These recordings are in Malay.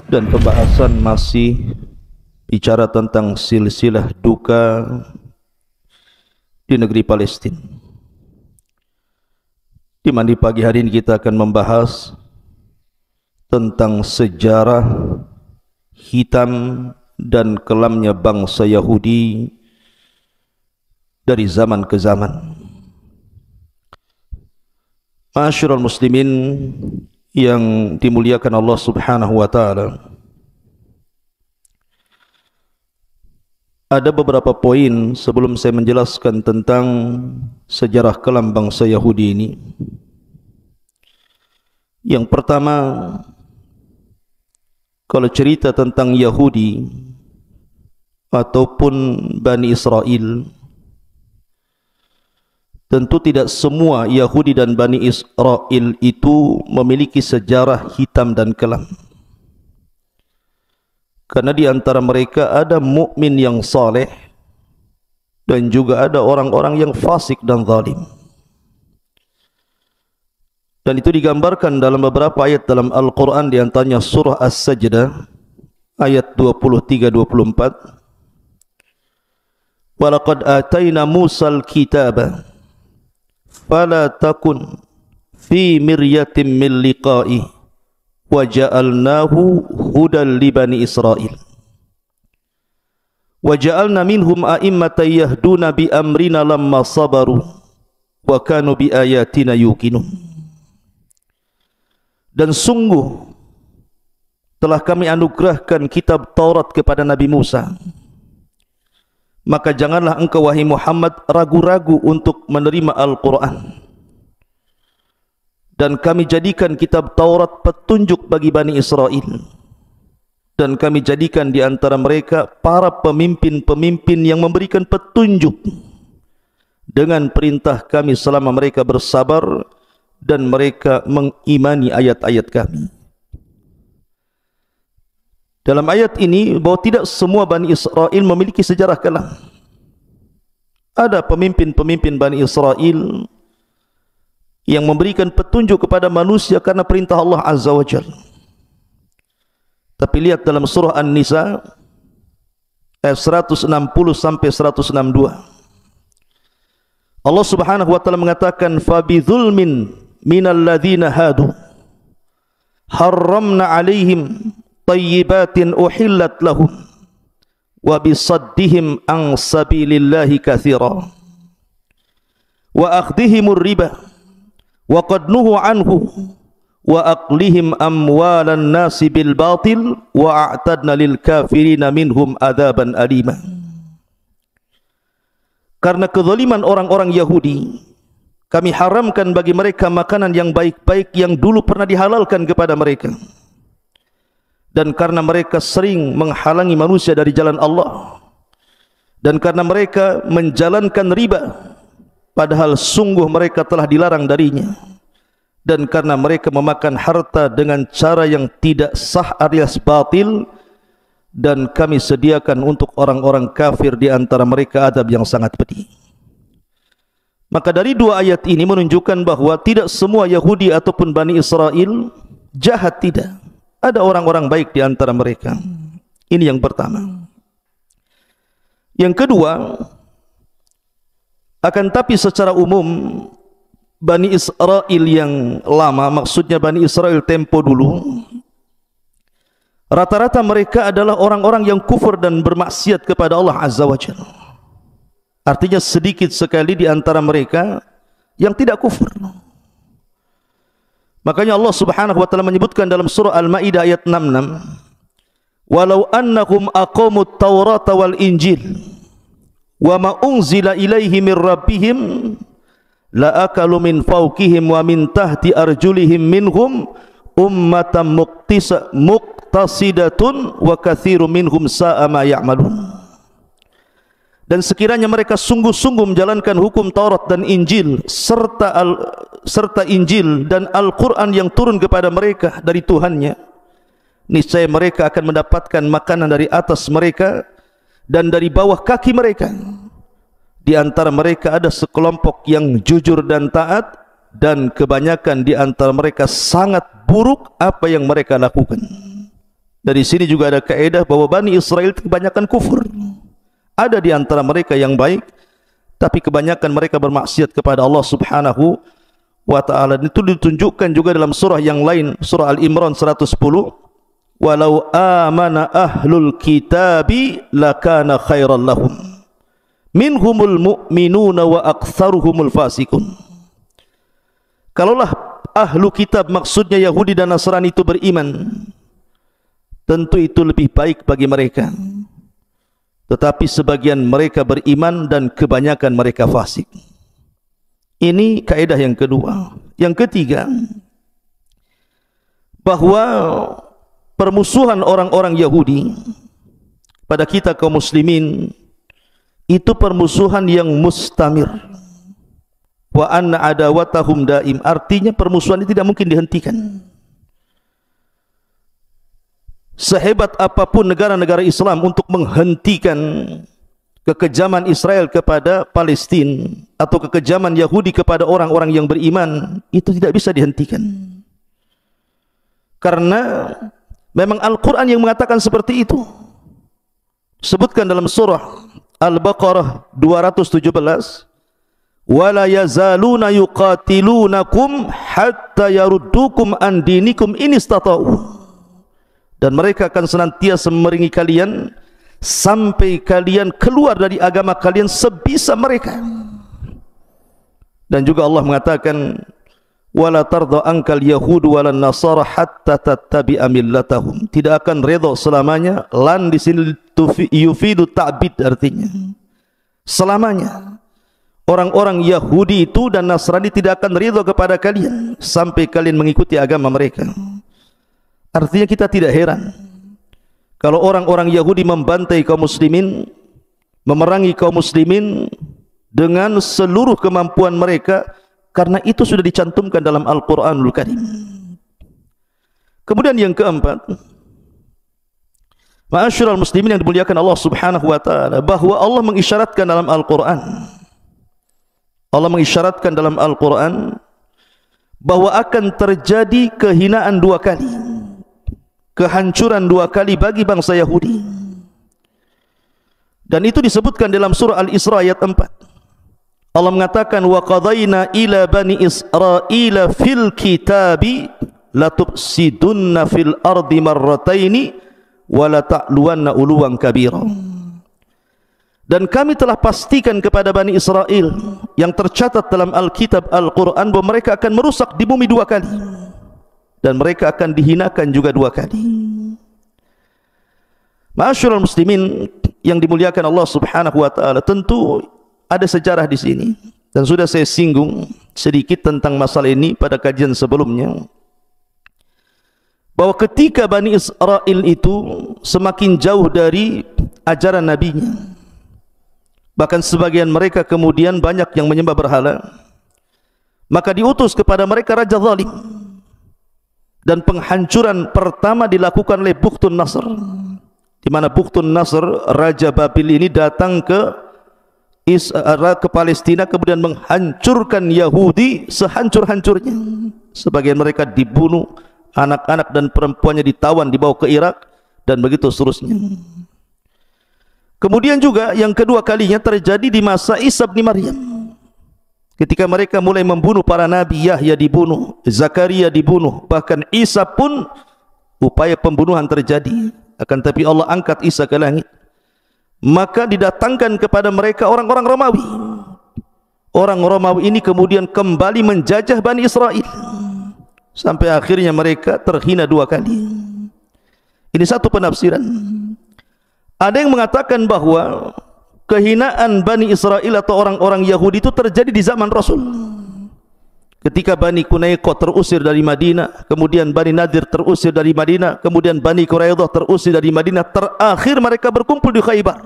Dan pembahasan masih bicara tentang silsilah duka di negeri Palestina, di mana di pagi hari ini kita akan membahas tentang sejarah hitam dan kelamnya bangsa Yahudi dari zaman ke zaman. Ma'asyiral muslimin yang dimuliakan Allah Subhanahu wa taala, ada beberapa poin sebelum saya menjelaskan tentang sejarah kelam bangsa Yahudi ini. Yang pertama, kalau cerita tentang Yahudi ataupun Bani Israel, tentu tidak semua Yahudi dan Bani Israel itu memiliki sejarah hitam dan kelam. Karena di antara mereka ada mukmin yang saleh dan juga ada orang-orang yang fasik dan zalim. Dan itu digambarkan dalam beberapa ayat dalam Al-Quran, di antaranya surah As-Sajdah ayat 23-24. Walaqad atayna Musal kitaba fala takun fi miryatin min liqa'i wa ja'alnahu hudan li bani Israil wa ja'alna minhum a'immatan yahduna bi amrina lamma sabaru wa kanu bi ayatina yuqinun. Dan sungguh telah kami anugerahkan kitab Taurat kepada Nabi Musa, maka janganlah engkau wahai Muhammad ragu-ragu untuk menerima Al-Quran. Dan kami jadikan kitab Taurat petunjuk bagi Bani Israel, dan kami jadikan di antara mereka para pemimpin-pemimpin yang memberikan petunjuk dengan perintah kami selama mereka bersabar dan mereka mengimani ayat-ayat kami. Dalam ayat ini bahwa tidak semua Bani Israel memiliki sejarah kelam. Ada pemimpin-pemimpin Bani Israel yang memberikan petunjuk kepada manusia karena perintah Allah Azza wa Jalla. Tapi lihat dalam surah An-Nisa ayat 160 sampai 162. Allah Subhanahu wa taala mengatakan, "Fa bidzulmin minal ladzina hadu harramna 'alaihim tayyibatin uhillat lahum wa bisaddihim an sabilillahi katsira wa akhdhihimur riba wa qad nuhu anhu wa aqlihim amwalan nasi bil batil wa a'tadna lil kafirina minhum adzaban alima." Karena kezaliman orang-orang Yahudi, kami haramkan bagi mereka makanan yang baik-baik yang dulu pernah dihalalkan kepada mereka. Dan karena mereka sering menghalangi manusia dari jalan Allah, dan karena mereka menjalankan riba padahal sungguh mereka telah dilarang darinya, dan karena mereka memakan harta dengan cara yang tidak sah alias batil, dan kami sediakan untuk orang-orang kafir di antara mereka azab yang sangat pedih. Maka dari dua ayat ini menunjukkan bahwa tidak semua Yahudi ataupun Bani Israel jahat, tidak. Ada orang-orang baik di antara mereka. Ini yang pertama. Yang kedua, akan tapi secara umum Bani Israel yang lama, maksudnya Bani Israel tempo dulu, rata-rata mereka adalah orang-orang yang kufur dan bermaksiat kepada Allah Azza wa Jalla. Artinya sedikit sekali di antara mereka yang tidak kufur. Makanya Allah Subhanahu wa taala menyebutkan dalam surah Al-Maidah ayat 66, "Walau annahum aqamut Taurata wal Injil wa ma unzila ilaihi mir rabbihim la akalu min fawqihim wa min tahti arjulihim minhum ummatan muqtasidatun wa katsirum minhum sa'a ma ya'malun. Dan sekiranya mereka sungguh-sungguh menjalankan hukum Taurat dan Injil serta Injil dan Al-Quran yang turun kepada mereka dari Tuhannya, niscaya mereka akan mendapatkan makanan dari atas mereka dan dari bawah kaki mereka. Di antara mereka ada sekelompok yang jujur dan taat, dan kebanyakan di antara mereka sangat buruk apa yang mereka lakukan. Dari sini juga ada kaidah bahwa Bani Israel kebanyakan kufur. Ada di antara mereka yang baik, tapi kebanyakan mereka bermaksiat kepada Allah Subhanahu wa ta'ala. Itu ditunjukkan juga dalam surah yang lain, surah Al-Imran 110. Walau amana ahlul kitabi lakana khairan lahum minhumul mu'minuna wa aktsaruhumul fasikun. Kalaulah ahlu kitab, maksudnya Yahudi dan Nasrani, itu beriman, tentu itu lebih baik bagi mereka. Tetapi sebagian mereka beriman dan kebanyakan mereka fasik. Ini kaidah yang kedua. Yang ketiga, bahwa permusuhan orang-orang Yahudi pada kita kaum muslimin itu permusuhan yang mustamir. Wa anna adawatahum daim, artinya permusuhan ini tidak mungkin dihentikan. Sehebat apapun negara-negara Islam untuk menghentikan kekejaman Israel kepada Palestina atau kekejaman Yahudi kepada orang-orang yang beriman, itu tidak bisa dihentikan. Karena memang Al-Quran yang mengatakan seperti itu. Sebutkan dalam surah Al-Baqarah 217, wala yazaluna yuqatilunakum hatta yaruddukum an dinikum in istata'u. Dan mereka akan senantiasa memerangi kalian sampai kalian keluar dari agama kalian sebisa mereka. Dan juga Allah mengatakan, wala tarda ankal yahudu wala nasara hatta tattabi'a millatahum. Tidak akan redha selamanya. Lan di sini yufidu ta'bid, artinya selamanya orang-orang Yahudi itu dan Nasrani tidak akan ridha kepada kalian sampai kalian mengikuti agama mereka. Artinya kita tidak heran kalau orang-orang Yahudi membantai kaum muslimin, memerangi kaum muslimin dengan seluruh kemampuan mereka, karena itu sudah dicantumkan dalam Al-Quranul Karim. Kemudian yang keempat, ma'asyiral muslimin yang dimuliakan Allah Subhanahu wa ta'ala, bahwa Allah mengisyaratkan dalam Al-Quran, Allah mengisyaratkan dalam Al-Quran bahwa akan terjadi kehinaan dua kali, kehancuran dua kali bagi bangsa Yahudi. Dan itu disebutkan dalam surah Al-Isra ayat 4. Allah mengatakan, wa qadayna ila bani Israila fil kitabi latufsidunna fil ardi marrataini wa la ta'luwanna uluwan kabira. Dan kami telah pastikan kepada Bani Israel yang tercatat dalam Alkitab Al-Quran bahwa mereka akan merusak di bumi dua kali, dan mereka akan dihinakan juga dua kali. Ma'asyiral muslimin yang dimuliakan Allah Subhanahu wa ta'ala, tentu ada sejarah di sini, dan sudah saya singgung sedikit tentang masalah ini pada kajian sebelumnya, bahwa ketika Bani Israel itu semakin jauh dari ajaran nabinya, bahkan sebagian mereka kemudian banyak yang menyembah berhala, maka diutus kepada mereka raja zalim, dan penghancuran pertama dilakukan oleh Bukhtun Nasr, di mana Bukhtun Nasr, raja Babil ini, datang ke Palestina, kemudian menghancurkan Yahudi sehancur-hancurnya. Sebagian mereka dibunuh, anak-anak dan perempuannya ditawan, dibawa ke Irak, dan begitu seterusnya. Kemudian juga yang kedua kalinya terjadi di masa Isa bin Maryam, ketika mereka mulai membunuh para nabi. Yahya dibunuh, Zakaria dibunuh, bahkan Isa pun upaya pembunuhan terjadi. Akan tapi Allah angkat Isa ke langit. Maka didatangkan kepada mereka orang-orang Romawi. Orang Romawi ini kemudian kembali menjajah Bani Israel, sampai akhirnya mereka terhina dua kali. Ini satu penafsiran. Ada yang mengatakan bahwa kehinaan Bani Israel atau orang-orang Yahudi itu terjadi di zaman Rasul. Ketika Bani Qunaiqah terusir dari Madinah, kemudian Bani Nadir terusir dari Madinah, kemudian Bani Quraidah terusir dari Madinah, terakhir mereka berkumpul di Khaybar.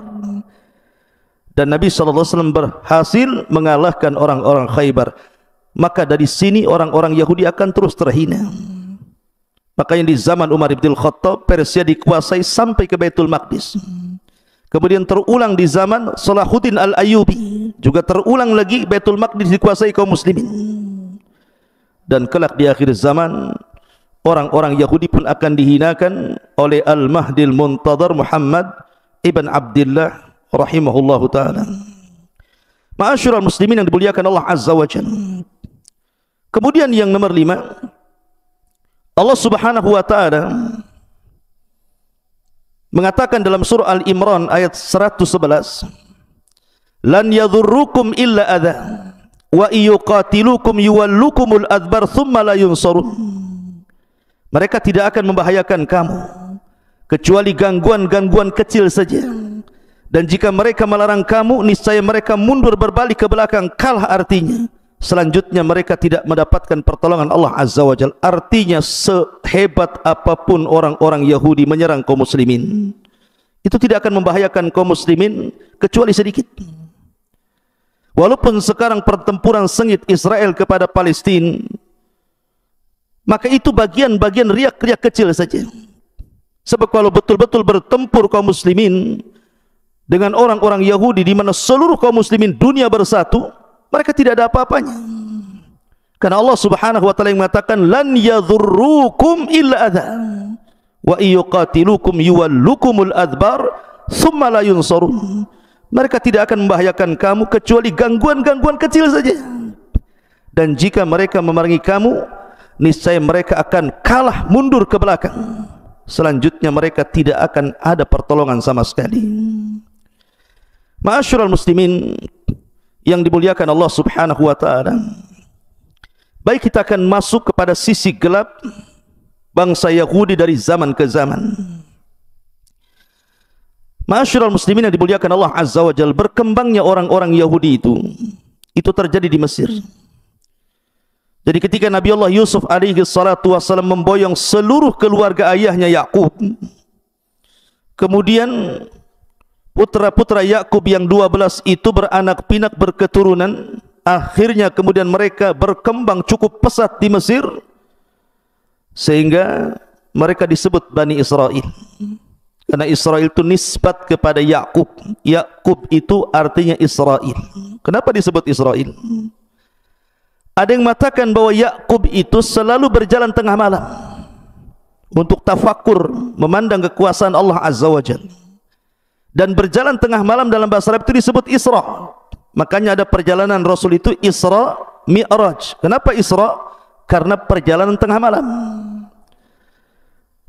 Dan Nabi SAW berhasil mengalahkan orang-orang Khaybar. Maka dari sini orang-orang Yahudi akan terus terhina. Makanya di zaman Umar bin Khattab, Persia dikuasai sampai ke Baitul Maqdis. Kemudian terulang di zaman Salahuddin Al-Ayyubi, juga terulang lagi Baitul Maqdis dikuasai kaum muslimin. Dan kelak di akhir zaman orang-orang Yahudi pun akan dihinakan oleh Al-Mahdil Muntadhar Muhammad ibn Abdullah rahimahullahu ta'ala. Ma'asyiral muslimin yang dimuliakan Allah Azza wa Jalla. Kemudian yang nomor 5, Allah Subhanahu wa ta'ala mengatakan dalam surah Al-Imran ayat 111, lan yadhurrukum illa adha wa yuqatilukum yuwallukumul adbar thumma la yunsarun. Mereka tidak akan membahayakan kamu kecuali gangguan-gangguan kecil saja, dan jika mereka melarang kamu, niscaya mereka mundur berbalik ke belakang, kalah artinya selanjutnya mereka tidak mendapatkan pertolongan Allah Azza wa Jalla. Artinya sehebat apapun orang-orang Yahudi menyerang kaum muslimin, itu tidak akan membahayakan kaum muslimin kecuali sedikit. Walaupun sekarang pertempuran sengit Israel kepada Palestina, maka itu bagian-bagian riak-riak kecil saja. Sebab kalau betul-betul bertempur kaum muslimin dengan orang-orang Yahudi di mana seluruh kaum muslimin dunia bersatu, mereka tidak ada apa-apanya. Karena Allah Subhanahu wa taala yang mengatakan lan yadhurrukum illa adha wa yuqatilukum yuwallukumul adbar thumma la yunsarun. Mereka tidak akan membahayakan kamu kecuali gangguan-gangguan kecil saja. Dan jika mereka memerangi kamu, niscaya mereka akan kalah mundur ke belakang. Selanjutnya mereka tidak akan ada pertolongan sama sekali. Ma'asyiral muslimin yang dimuliakan Allah Subhanahu wa ta'ala, baik kita akan masuk kepada sisi gelap bangsa Yahudi dari zaman ke zaman. Ma'asyiral muslimin yang dimuliakan Allah Azza wa Jalla, berkembangnya orang-orang Yahudi itu terjadi di Mesir. Jadi ketika Nabi Allah Yusuf alaihi salatu wassalam memboyong seluruh keluarga ayahnya Yakub, kemudian putra-putra Yakub yang 12 itu beranak pinak berketurunan, akhirnya kemudian mereka berkembang cukup pesat di Mesir sehingga mereka disebut Bani Israel. Karena Israel itu nisbat kepada Yakub. Yakub itu artinya Israel. Kenapa disebut Israel? Ada yang mengatakan bahwa Yakub itu selalu berjalan tengah malam untuk tafakur, memandang kekuasaan Allah Azza wa Jalla. Dan berjalan tengah malam dalam bahasa Arab itu disebut Isra. Makanya ada perjalanan Rasul itu Isra Mi'raj. Kenapa Isra? Karena perjalanan tengah malam.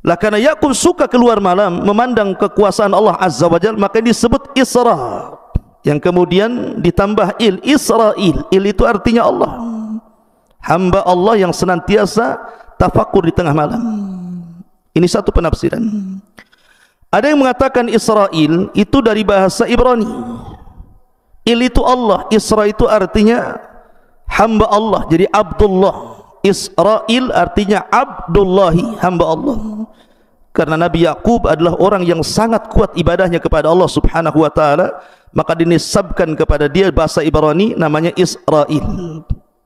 Lah karena Yakub suka keluar malam memandang kekuasaan Allah Azza wa Jalla, maka disebut Isra, yang kemudian ditambah il, Israel. Il itu artinya Allah, hamba Allah yang senantiasa tafakur di tengah malam. Ini satu penafsiran. Ada yang mengatakan Israel itu dari bahasa Ibrani. Il itu Allah, Isra itu artinya hamba Allah, jadi Abdullah. Israel artinya Abdullahi, hamba Allah. Karena Nabi Yakub adalah orang yang sangat kuat ibadahnya kepada Allah Subhanahu wa ta'ala, maka dinisabkan kepada dia bahasa Ibrani namanya Israel.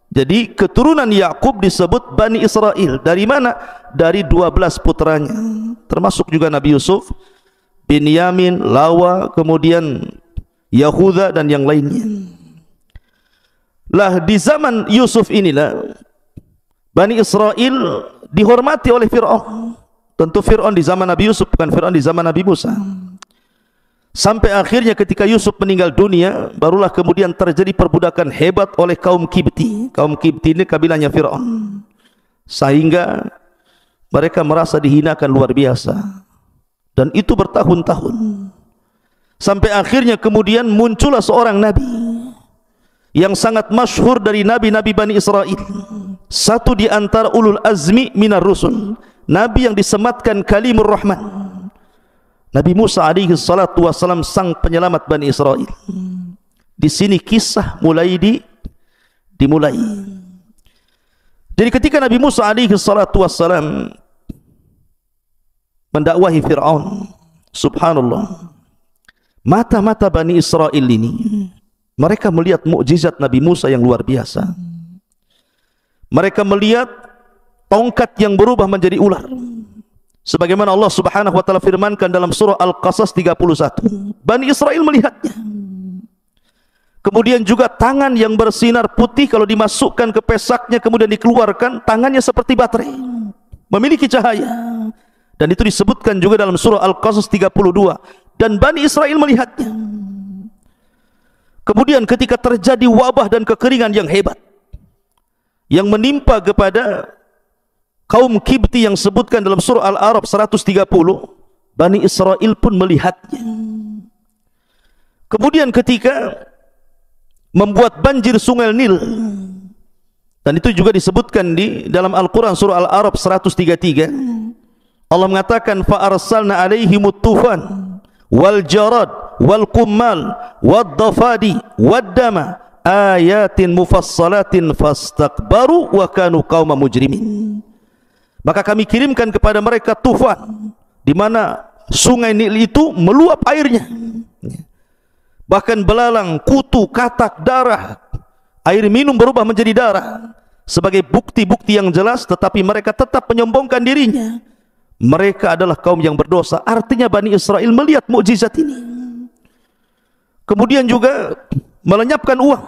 Jadi keturunan Yakub disebut Bani Israel. Dari mana? Dari 12 putranya, termasuk juga Nabi Yusuf, Binyamin, Lawa, kemudian Yahuda dan yang lainnya. Lah di zaman Yusuf inilah Bani Israel dihormati oleh Fir'aun. Tentu Fir'aun di zaman Nabi Yusuf, bukan Fir'aun di zaman Nabi Musa. Sampai akhirnya ketika Yusuf meninggal dunia, barulah kemudian terjadi perbudakan hebat oleh kaum Kibti. Kaum Kibti ini kabilahnya Fir'aun, sehingga mereka merasa dihinakan luar biasa. Dan itu bertahun-tahun. Sampai akhirnya kemudian muncullah seorang Nabi yang sangat masyhur dari Nabi-Nabi Bani Israel. Satu di antara ulul azmi minar rusul, Nabi yang disematkan kalimur rahman. Nabi Musa alaihi salatu wassalam sang penyelamat Bani Israel. Di sini kisah dimulai. Jadi ketika Nabi Musa alaihi salatu wassalam mendakwahi Fir'aun, subhanallah, mata-mata Bani Israel ini, mereka melihat mukjizat Nabi Musa yang luar biasa. Mereka melihat tongkat yang berubah menjadi ular, sebagaimana Allah subhanahu wa ta'ala firmankan dalam surah Al-Qasas 31. Bani Israel melihatnya. Kemudian juga tangan yang bersinar putih, kalau dimasukkan ke pesaknya kemudian dikeluarkan, tangannya seperti baterai, memiliki cahaya. Dan itu disebutkan juga dalam surah Al-Qasas 32. Dan Bani Israel melihatnya. Kemudian ketika terjadi wabah dan kekeringan yang hebat yang menimpa kepada kaum Kibti yang sebutkan dalam surah Al-A'raf 130, Bani Israel pun melihatnya. Kemudian ketika membuat banjir sungai Nil, dan itu juga disebutkan di dalam Al-Quran surah Al-A'raf 133, Allah mengatakan fa arsalna alaihimut tufan wal jarad wal qummal wad dafadi wad dama ayatin mufassalatin fastakbaru wa kanu qauma mujrimin. Maka kami kirimkan kepada mereka tufan, di mana sungai Nil itu meluap airnya, bahkan belalang, kutu, katak, darah, air minum berubah menjadi darah, sebagai bukti-bukti yang jelas. Tetapi mereka tetap menyombongkan dirinya. Mereka adalah kaum yang berdosa. Artinya Bani Israel melihat mukjizat ini. Kemudian juga melenyapkan uang.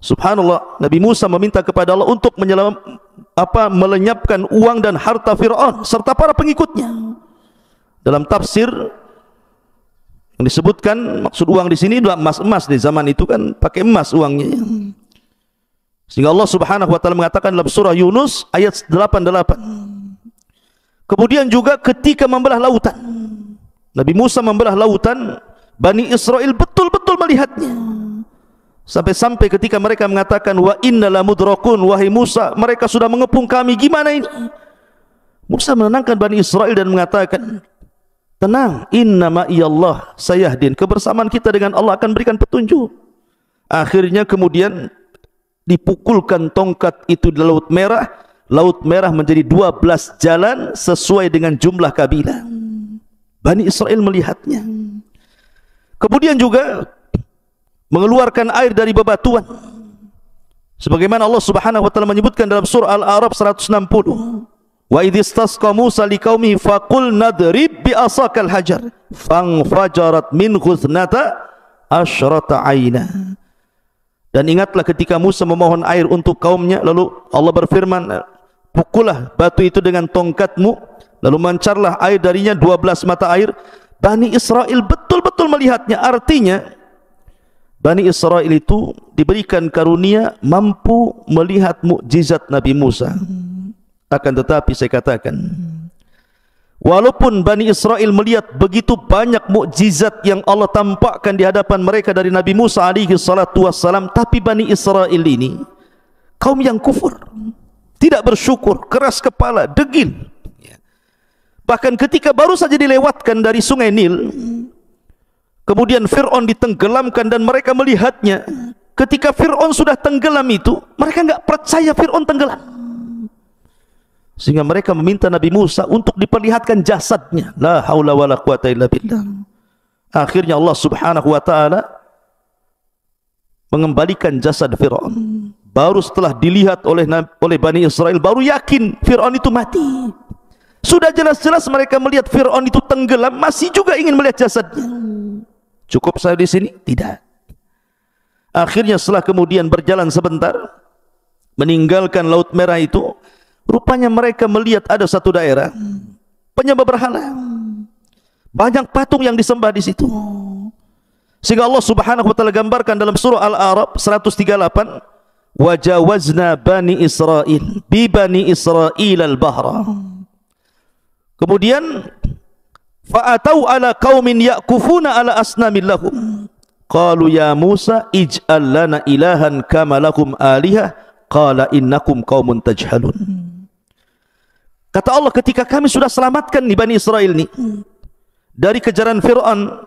Subhanallah, Nabi Musa meminta kepada Allah untuk melenyapkan uang dan harta Fir'aun serta para pengikutnya. Dalam tafsir yang disebutkan, maksud uang di sini adalah emas. Di zaman itu kan pakai emas uangnya. Sehingga Allah Subhanahu wa taala mengatakan dalam surah Yunus ayat 88. Kemudian juga ketika membelah lautan, Nabi Musa membelah lautan, Bani Israel betul-betul melihatnya. Sampai-sampai ketika mereka mengatakan wa inna lamudrakun, wahai Musa, mereka sudah mengepung kami, gimana ini? Musa menenangkan Bani Israel dan mengatakan, tenang, inna ma'iyallah sayahdin, kebersamaan kita dengan Allah akan berikan petunjuk. Akhirnya kemudian dipukulkan tongkat itu di Laut Merah. Laut Merah menjadi 12 jalan sesuai dengan jumlah kabilah. Bani Israel melihatnya. Kemudian juga mengeluarkan air dari bebatuan, sebagaimana Allah Subhanahu wa taala menyebutkan dalam surah Al-A'raf 160. Wa idhistasqa Musa liqaumihi faqul nadrib bi asakal hajar fanfajarat minhu ithnata asyrata aina. Dan ingatlah ketika Musa memohon air untuk kaumnya, lalu Allah berfirman, pukullah batu itu dengan tongkatmu, lalu mancarlah air darinya 12 mata air. Bani Israel betul-betul melihatnya. Artinya Bani Israel itu diberikan karunia mampu melihat mukjizat Nabi Musa. Akan tetapi saya katakan, walaupun Bani Israel melihat begitu banyak mukjizat yang Allah tampakkan di hadapan mereka dari Nabi Musa alaihi salatu wassalam, tapi Bani Israel ini kaum yang kufur, tidak bersyukur, keras kepala, degil. Bahkan ketika baru saja dilewatkan dari sungai Nil, kemudian Fir'aun ditenggelamkan dan mereka melihatnya. Ketika Fir'aun sudah tenggelam itu, mereka enggak percaya Fir'aun tenggelam, sehingga mereka meminta Nabi Musa untuk diperlihatkan jasadnya. La haula wala quwata illa billah. Akhirnya Allah Subhanahu wa taala mengembalikan jasad Fir'aun. Baru setelah dilihat oleh Bani Israel, baru yakin Fir'aun itu mati. Sudah jelas-jelas mereka melihat Fir'aun itu tenggelam, masih juga ingin melihat jasadnya. Cukup saya di sini? Tidak. Akhirnya setelah kemudian berjalan sebentar, meninggalkan Laut Merah itu, rupanya mereka melihat ada satu daerah penyembah berhala. Banyak patung yang disembah di situ. Sehingga Allah Subhanahu wa taala gambarkan dalam surah Al-A'raf 138, wajawazna bani Israil bi bani Israil al-bahra. Kemudian fa'atau ala qaumin ya'kufuna ala asnamin lahum qalu ya Musa ij'al lana ilahan kama lakum alihah qala innakum qaumun tajhalun. Kata Allah, ketika kami sudah selamatkan di Bani Israel ini dari kejaran Fir'aun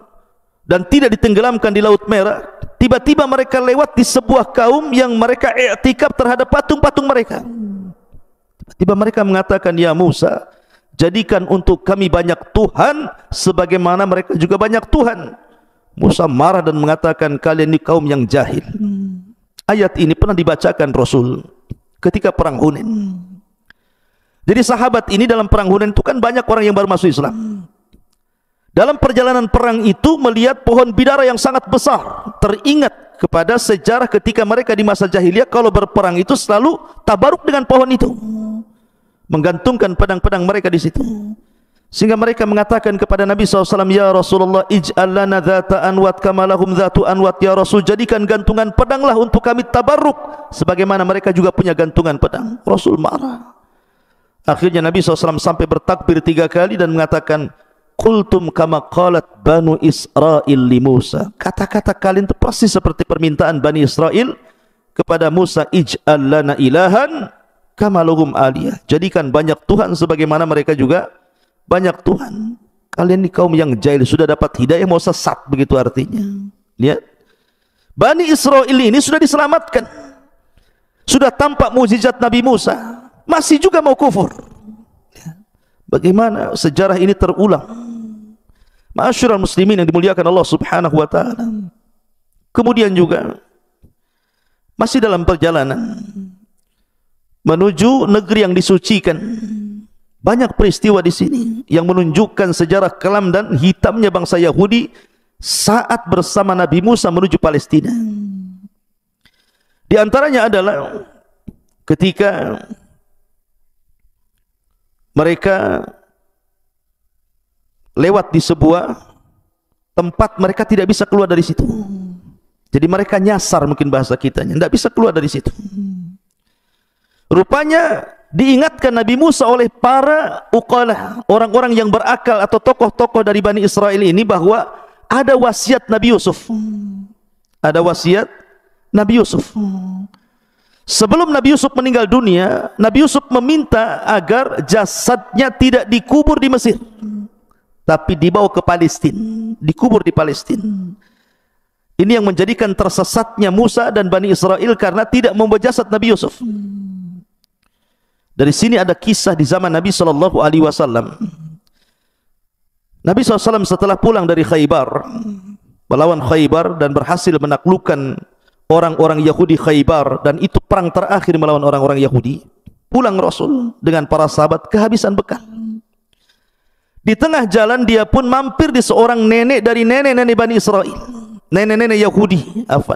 dan tidak ditenggelamkan di Laut Merah, tiba-tiba mereka lewat di sebuah kaum yang mereka i'tikaf terhadap patung-patung mereka. Tiba-tiba mereka mengatakan, ya Musa, jadikan untuk kami banyak Tuhan sebagaimana mereka juga banyak Tuhan. Musa marah dan mengatakan, kalian ini kaum yang jahil. Ayat ini pernah dibacakan Rasul ketika perang Hunain. Jadi sahabat ini dalam perang Hunain itu kan banyak orang yang baru masuk Islam. Dalam perjalanan perang itu melihat pohon bidara yang sangat besar. Teringat kepada sejarah ketika mereka di masa jahiliyah kalau berperang itu selalu tabaruk dengan pohon itu, menggantungkan pedang-pedang mereka di situ. Sehingga mereka mengatakan kepada Nabi SAW, ya Rasulullah, ij'al lana dhata anwat kama lahum dhatu anwat. Ya Rasul, jadikan gantungan pedanglah untuk kami tabarruk sebagaimana mereka juga punya gantungan pedang. Rasul marah. Akhirnya Nabi SAW sampai bertakbir 3 kali dan mengatakan, qultum kama qalat Banu Israel li Musa. Kata-kata kalian itu persis seperti permintaan Bani Israel kepada Musa, ij'al lana ilahan kama lahum aliyah. Jadikan banyak Tuhan sebagaimana mereka juga banyak Tuhan. Kalian ini kaum yang jahil, sudah dapat hidayah mau sesat, begitu artinya. Lihat, Bani Israel ini sudah diselamatkan, sudah tampak mukjizat Nabi Musa, masih juga mau kufur. Bagaimana sejarah ini terulang? Ma'asyiral muslimin yang dimuliakan Allah Subhanahu wa taala. Kemudian juga masih dalam perjalanan menuju negeri yang disucikan, banyak peristiwa di sini yang menunjukkan sejarah kelam dan hitamnya bangsa Yahudi saat bersama Nabi Musa menuju Palestina. Di antaranya adalah ketika mereka lewat di sebuah tempat, mereka tidak bisa keluar dari situ. Jadi mereka nyasar, mungkin bahasa kitanya, tidak bisa keluar dari situ. Rupanya diingatkan Nabi Musa oleh para uqalah, orang-orang yang berakal atau tokoh-tokoh dari Bani Israel ini, bahwa ada wasiat Nabi Yusuf. Ada wasiat Nabi Yusuf. Sebelum Nabi Yusuf meninggal dunia, Nabi Yusuf meminta agar jasadnya tidak dikubur di Mesir, tapi dibawa ke Palestina, dikubur di Palestina. Ini yang menjadikan tersesatnya Musa dan Bani Israel karena tidak membawa jasad Nabi Yusuf. Dari sini ada kisah di zaman Nabi SAW. Nabi SAW setelah pulang dari Khaybar, melawan Khaybar dan berhasil menaklukkan orang-orang Yahudi Khaybar, dan itu perang terakhir melawan orang-orang Yahudi. Pulang Rasul dengan para sahabat kehabisan bekal. Di tengah jalan dia pun mampir di seorang nenek dari nenek-nenek Bani Israel, nenek-nenek Yahudi,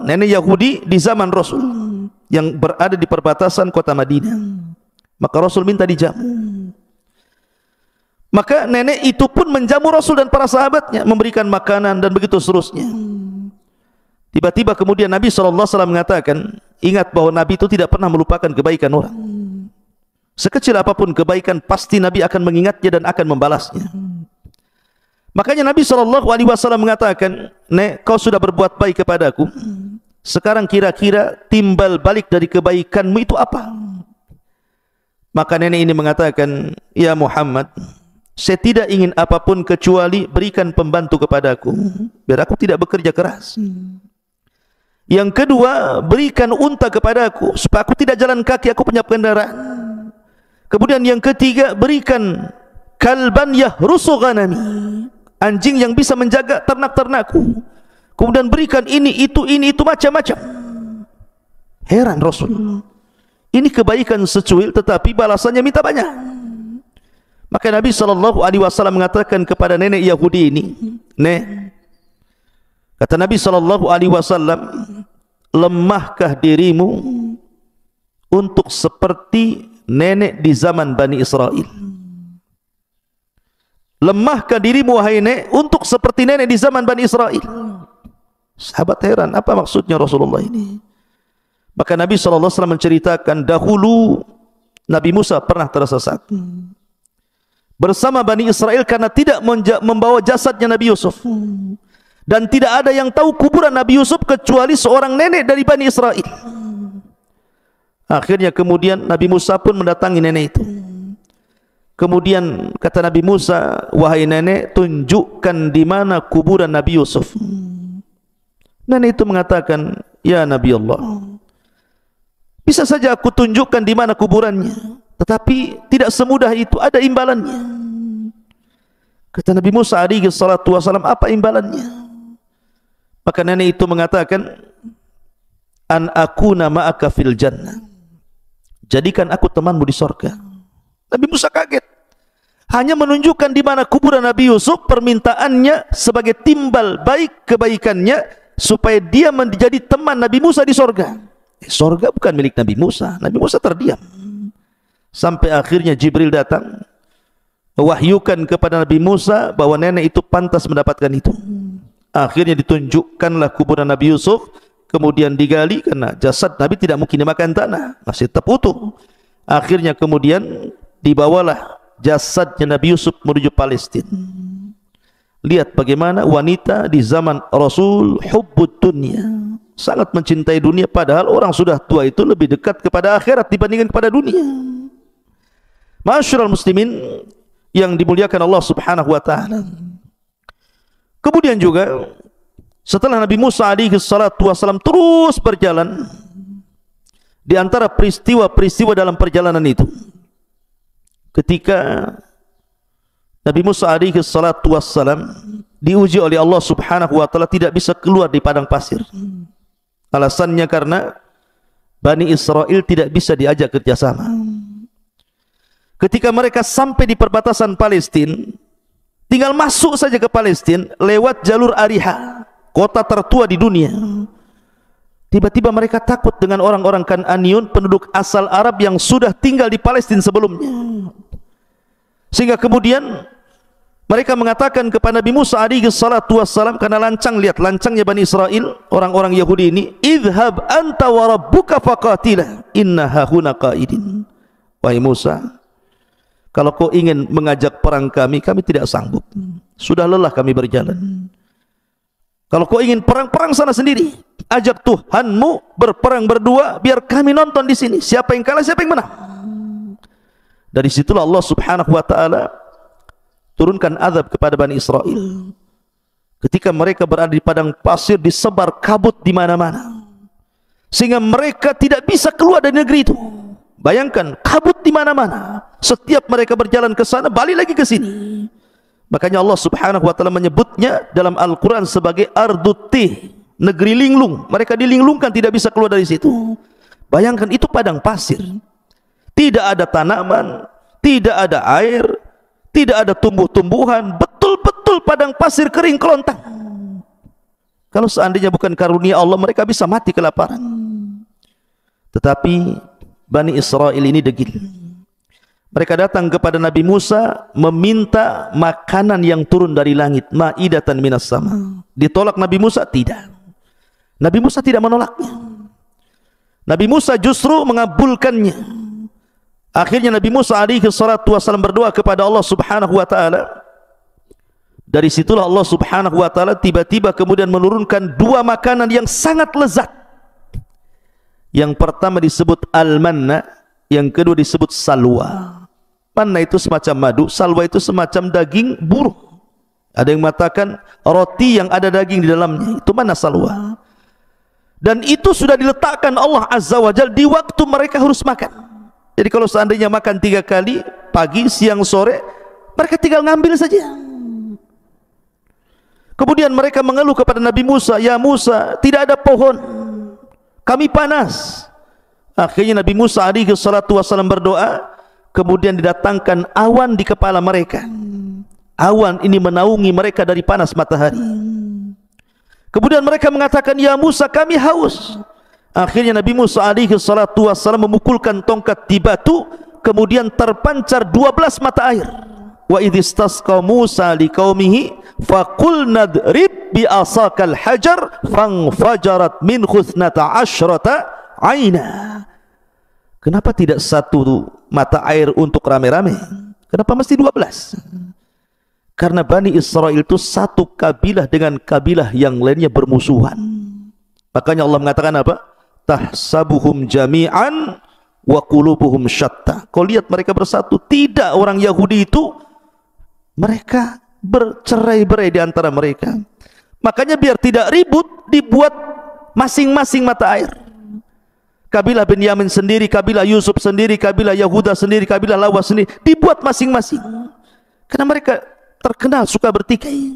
nenek Yahudi di zaman Rasul yang berada di perbatasan kota Madinah. Maka Rasul minta dijamu. Maka nenek itu pun menjamu Rasul dan para sahabatnya, memberikan makanan dan begitu seterusnya. Tiba-tiba kemudian Nabi SAW mengatakan, ingat bahwa Nabi itu tidak pernah melupakan kebaikan orang. Sekecil apapun kebaikan, pasti Nabi akan mengingatnya dan akan membalasnya. Makanya Nabi SAW mengatakan, nek, kau sudah berbuat baik kepadaku, sekarang kira-kira timbal balik dari kebaikanmu itu apa? Maka nenek ini mengatakan, ya Muhammad, saya tidak ingin apapun kecuali berikan pembantu kepadaku, biar aku tidak bekerja keras. Yang kedua, berikan unta kepadaku supaya aku tidak jalan kaki, aku punya kendaraan. Kemudian yang ketiga, berikan kalban yahrusu ghanami, anjing yang bisa menjaga ternak-ternakku. Kemudian berikan ini itu macam-macam. Heran Rasul, ini kebaikan secuil tetapi balasannya minta banyak. Maka Nabi SAW mengatakan kepada nenek Yahudi ini, nek, kata Nabi SAW, lemahkah dirimu untuk seperti nenek di zaman Bani Israel? Lemahkah dirimu wahai nek untuk seperti nenek di zaman Bani Israel? Sahabat heran, apa maksudnya Rasulullah ini? Maka Nabi SAW menceritakan, dahulu Nabi Musa pernah tersesat bersama Bani Israel karena tidak membawa jasadnya Nabi Yusuf, dan tidak ada yang tahu kuburan Nabi Yusuf kecuali seorang nenek dari Bani Israel. Akhirnya kemudian Nabi Musa pun mendatangi nenek itu. Kemudian kata Nabi Musa, wahai nenek, tunjukkan di mana kuburan Nabi Yusuf. Nenek itu mengatakan, ya Nabi Allah, bisa saja aku tunjukkan di mana kuburannya, tetapi tidak semudah itu, ada imbalannya. Kata Nabi Musa alaihi salatu wasalam, apa imbalannya? Maka nenek itu mengatakan, an akuna ma'aka fil jannah, jadikan aku temanmu di sorga. Nabi Musa kaget, hanya menunjukkan di mana kuburan Nabi Yusuf, permintaannya sebagai timbal baik kebaikannya supaya dia menjadi teman Nabi Musa di sorga. Sorga bukan milik Nabi Musa. Nabi Musa terdiam sampai akhirnya Jibril datang mewahyukan kepada Nabi Musa bahwa nenek itu pantas mendapatkan itu. Akhirnya ditunjukkanlah kuburan Nabi Yusuf, kemudian digali karena jasad Nabi tidak mungkin dimakan tanah, masih tetap utuh. Akhirnya kemudian dibawalah jasadnya Nabi Yusuf menuju Palestina. Lihat bagaimana wanita di zaman Rasul hubbud dunya, sangat mencintai dunia, padahal orang sudah tua itu lebih dekat kepada akhirat dibandingkan kepada dunia. Ma'asyiral muslimin yang dimuliakan Allah Subhanahu wa taala. Kemudian juga setelah Nabi Musa alaihi salatu wasallam terus berjalan, di antara peristiwa-peristiwa dalam perjalanan itu, ketika Nabi Musa alaihi salatu wassalam diuji oleh Allah Subhanahu wa taala tidak bisa keluar di padang pasir. Alasannya karena Bani Israel tidak bisa diajak kerjasama. Ketika mereka sampai di perbatasan Palestina, tinggal masuk saja ke Palestina lewat jalur Ariha, kota tertua di dunia. Tiba-tiba mereka takut dengan orang-orang Kan'aniun, penduduk asal Arab yang sudah tinggal di Palestina sebelumnya. Sehingga kemudian mereka mengatakan kepada Nabi Musa alaihi salatu wassalam, karena lancang, lihat lancangnya Bani Israel, orang-orang Yahudi ini, idhab anta wa rabbuka faqatila inna hahuna qaidin. Wahai Musa, kalau kau ingin mengajak perang kami tidak sanggup, sudah lelah kami berjalan. Kalau kau ingin perang sana sendiri, ajak Tuhanmu berperang berdua, biar kami nonton di sini siapa yang kalah siapa yang menang. Dari situlah Allah Subhanahu wa taala turunkan azab kepada Bani Israel. Ketika mereka berada di padang pasir, disebar kabut di mana-mana, sehingga mereka tidak bisa keluar dari negeri itu. Bayangkan, kabut di mana-mana. Setiap mereka berjalan ke sana, balik lagi ke sini. Makanya Allah Subhanahu wa taala menyebutnya dalam Al-Qur'an sebagai Ardutih, negeri linglung. Mereka dilinglungkan, tidak bisa keluar dari situ. Bayangkan, itu padang pasir. Tidak ada tanaman, tidak ada air, tidak ada tumbuh-tumbuhan, betul-betul padang pasir kering kelontang. Kalau seandainya bukan karunia Allah, mereka bisa mati kelaparan. Tetapi Bani Israel ini degil. Mereka datang kepada Nabi Musa meminta makanan yang turun dari langit, ma'idatan minas sama. Ditolak Nabi Musa? Tidak. Nabi Musa tidak menolaknya. Nabi Musa justru mengabulkannya. Akhirnya Nabi Musa alaihi salatu wasallam berdoa kepada Allah Subhanahu wa taala. Dari situlah Allah Subhanahu wa taala tiba-tiba kemudian menurunkan dua makanan yang sangat lezat. Yang pertama disebut al-manna, yang kedua disebut salwa. Manna itu semacam madu, salwa itu semacam daging burung. Ada yang mengatakan roti yang ada daging di dalamnya, itu manna salwa. Dan itu sudah diletakkan Allah Azza wa Jalla di waktu mereka harus makan. Jadi kalau seandainya makan 3 kali, pagi, siang, sore, mereka tinggal ngambil saja. Kemudian mereka mengeluh kepada Nabi Musa, ya Musa, tidak ada pohon, kami panas. Akhirnya Nabi Musa alaihi salatu wasallam berdoa, kemudian didatangkan awan di kepala mereka. Awan ini menaungi mereka dari panas matahari. Kemudian mereka mengatakan, ya Musa, kami haus. Akhirnya Nabi Musa alaihi salatu wassalam memukulkan tongkat di batu, kemudian terpancar 12 mata air. Wa idhistasqa Musa liqaumihi faqul nadrib bi asakal hajar fanfajarat min khuthnata asyrata aina. Kenapa tidak satu mata air untuk rame-rame? Kenapa mesti 12? Karena Bani Israel itu satu kabilah dengan kabilah yang lainnya bermusuhan. Makanya Allah mengatakan apa? Tahsabuhum jami'an wa qulubuhum syatta. Kau lihat mereka bersatu. Tidak, orang Yahudi itu mereka bercerai-berai di antara mereka. Makanya biar tidak ribut, dibuat masing-masing mata air. Kabilah Benyamin sendiri, kabilah Yusuf sendiri, kabilah Yahuda sendiri, kabilah Lawas sendiri, dibuat masing-masing. Karena mereka terkenal suka bertikai.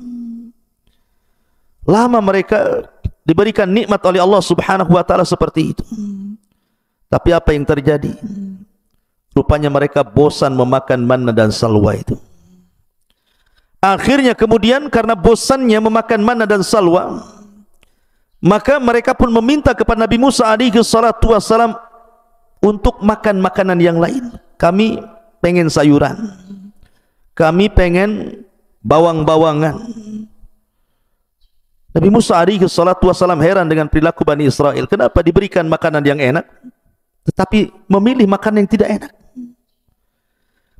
Lama mereka diberikan nikmat oleh Allah Subhanahu wa taala seperti itu. Tapi apa yang terjadi? Rupanya mereka bosan memakan manna dan salwa itu. Akhirnya kemudian karena bosannya memakan manna dan salwa, maka mereka pun meminta kepada Nabi Musa alaihi salatu wassalam untuk makan makanan yang lain. Kami pengen sayuran, kami pengen bawang-bawangan. Nabi Musa alaihi salatu wassalam heran dengan perilaku Bani Israel. Kenapa diberikan makanan yang enak tetapi memilih makanan yang tidak enak?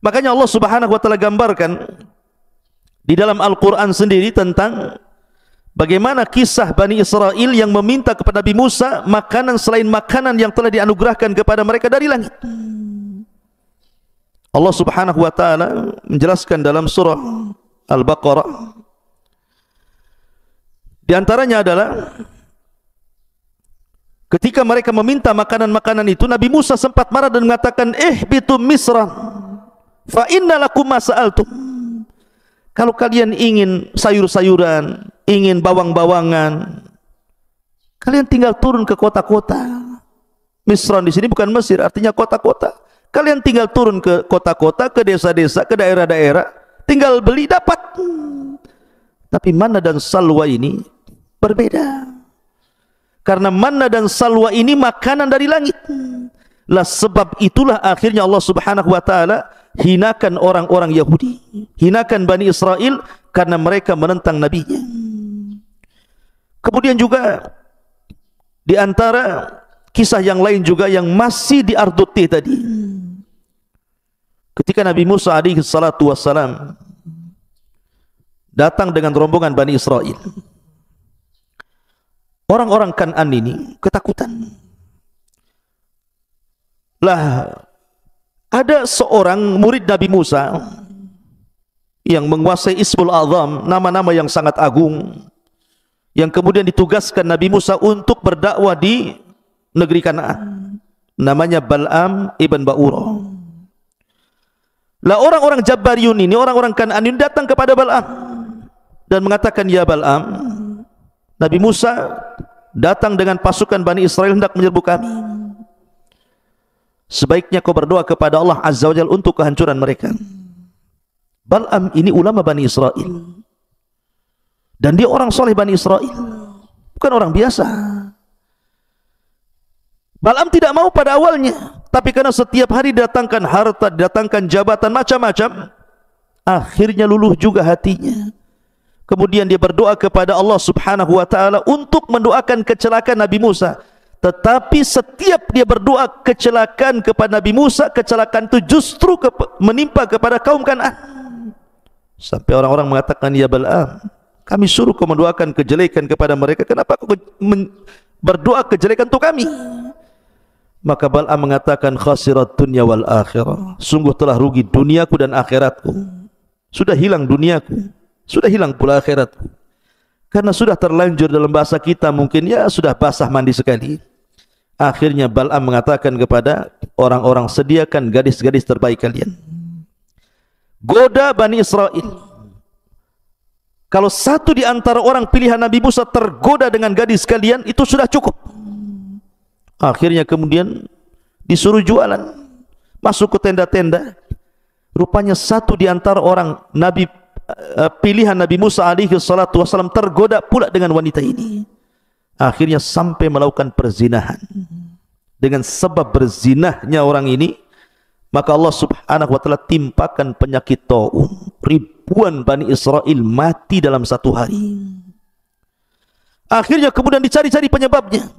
Makanya Allah Subhanahu wa taala gambarkan di dalam Al-Quran sendiri tentang bagaimana kisah Bani Israel yang meminta kepada Nabi Musa makanan selain makanan yang telah dianugerahkan kepada mereka dari langit. Allah Subhanahu wa taala menjelaskan dalam surah Al-Baqarah, di antaranya adalah ketika mereka meminta makanan-makanan itu, Nabi Musa sempat marah dan mengatakan, ihbitu misran fa inna lakum ma sa'altum. Kalau kalian ingin sayur-sayuran, ingin bawang-bawangan, kalian tinggal turun ke kota-kota. Misran di sini bukan Mesir, artinya kota-kota. Kalian tinggal turun ke kota-kota, ke desa-desa, ke daerah-daerah, tinggal beli, dapat. Tapi manna dan salwa ini berbeda. Karena manna dan salwa ini makanan dari langit. Lah sebab itulah akhirnya Allah Subhanahu wa taala hinakan orang-orang Yahudi, hinakan Bani Israel karena mereka menentang nabinya. Kemudian juga di antara kisah yang lain juga yang masih di Arduti tadi, ketika Nabi Musa alaihi salatu wassalam datang dengan rombongan Bani Israel, orang-orang Kan'an ini ketakutan. Lah ada seorang murid Nabi Musa yang menguasai Ismul Azam, nama-nama yang sangat agung, yang kemudian ditugaskan Nabi Musa untuk berdakwah di negeri Kanaan. Namanya Bal'am ibn Ba'ura. Lah orang-orang Jabbariyun ini, orang-orang Kanaan ini datang kepada Bal'am dan mengatakan, ya Bal'am, Nabi Musa datang dengan pasukan Bani Israel hendak menyerbu kami. Sebaiknya kau berdoa kepada Allah Azza wa Jalla untuk kehancuran mereka. Bal'am ini ulama Bani Israel, dan dia orang soleh Bani Israel, bukan orang biasa. Bal'am tidak mau pada awalnya, tapi karena setiap hari datangkan harta, datangkan jabatan macam-macam, akhirnya luluh juga hatinya. Kemudian dia berdoa kepada Allah Subhanahu wa taala untuk mendoakan kecelakaan Nabi Musa. Tetapi setiap dia berdoa kecelakaan kepada Nabi Musa, kecelakaan itu justru menimpa kepada kaum Kan'an. Sampai orang-orang mengatakan, ya Bal'am, kami suruh kau mendoakan kejelekan kepada mereka, kenapa kau berdoa kejelekan untuk kami? Maka Bal'am mengatakan, khasirat dunya wal akhirah, sungguh telah rugi duniaku dan akhiratku. Sudah hilang duniaku, sudah hilang pula akhiratku. Karena sudah terlanjur, dalam bahasa kita mungkin, ya sudah basah mandi sekali. Akhirnya Bal'am mengatakan kepada orang-orang, sediakan gadis-gadis terbaik kalian, goda Bani Israel. Kalau satu di antara orang pilihan Nabi Musa tergoda dengan gadis kalian, itu sudah cukup. Akhirnya kemudian disuruh jualan, masuk ke tenda-tenda. Rupanya satu di antara orang Nabi pilihan Nabi Musa alaihi salatu wassalam tergoda pula dengan wanita ini. Akhirnya sampai melakukan perzinahan. Dengan sebab berzinahnya orang ini, maka Allah Subhanahu wa taala timpakan penyakit taun. Ribuan Bani Israel mati dalam satu hari. Akhirnya kemudian dicari-cari penyebabnya.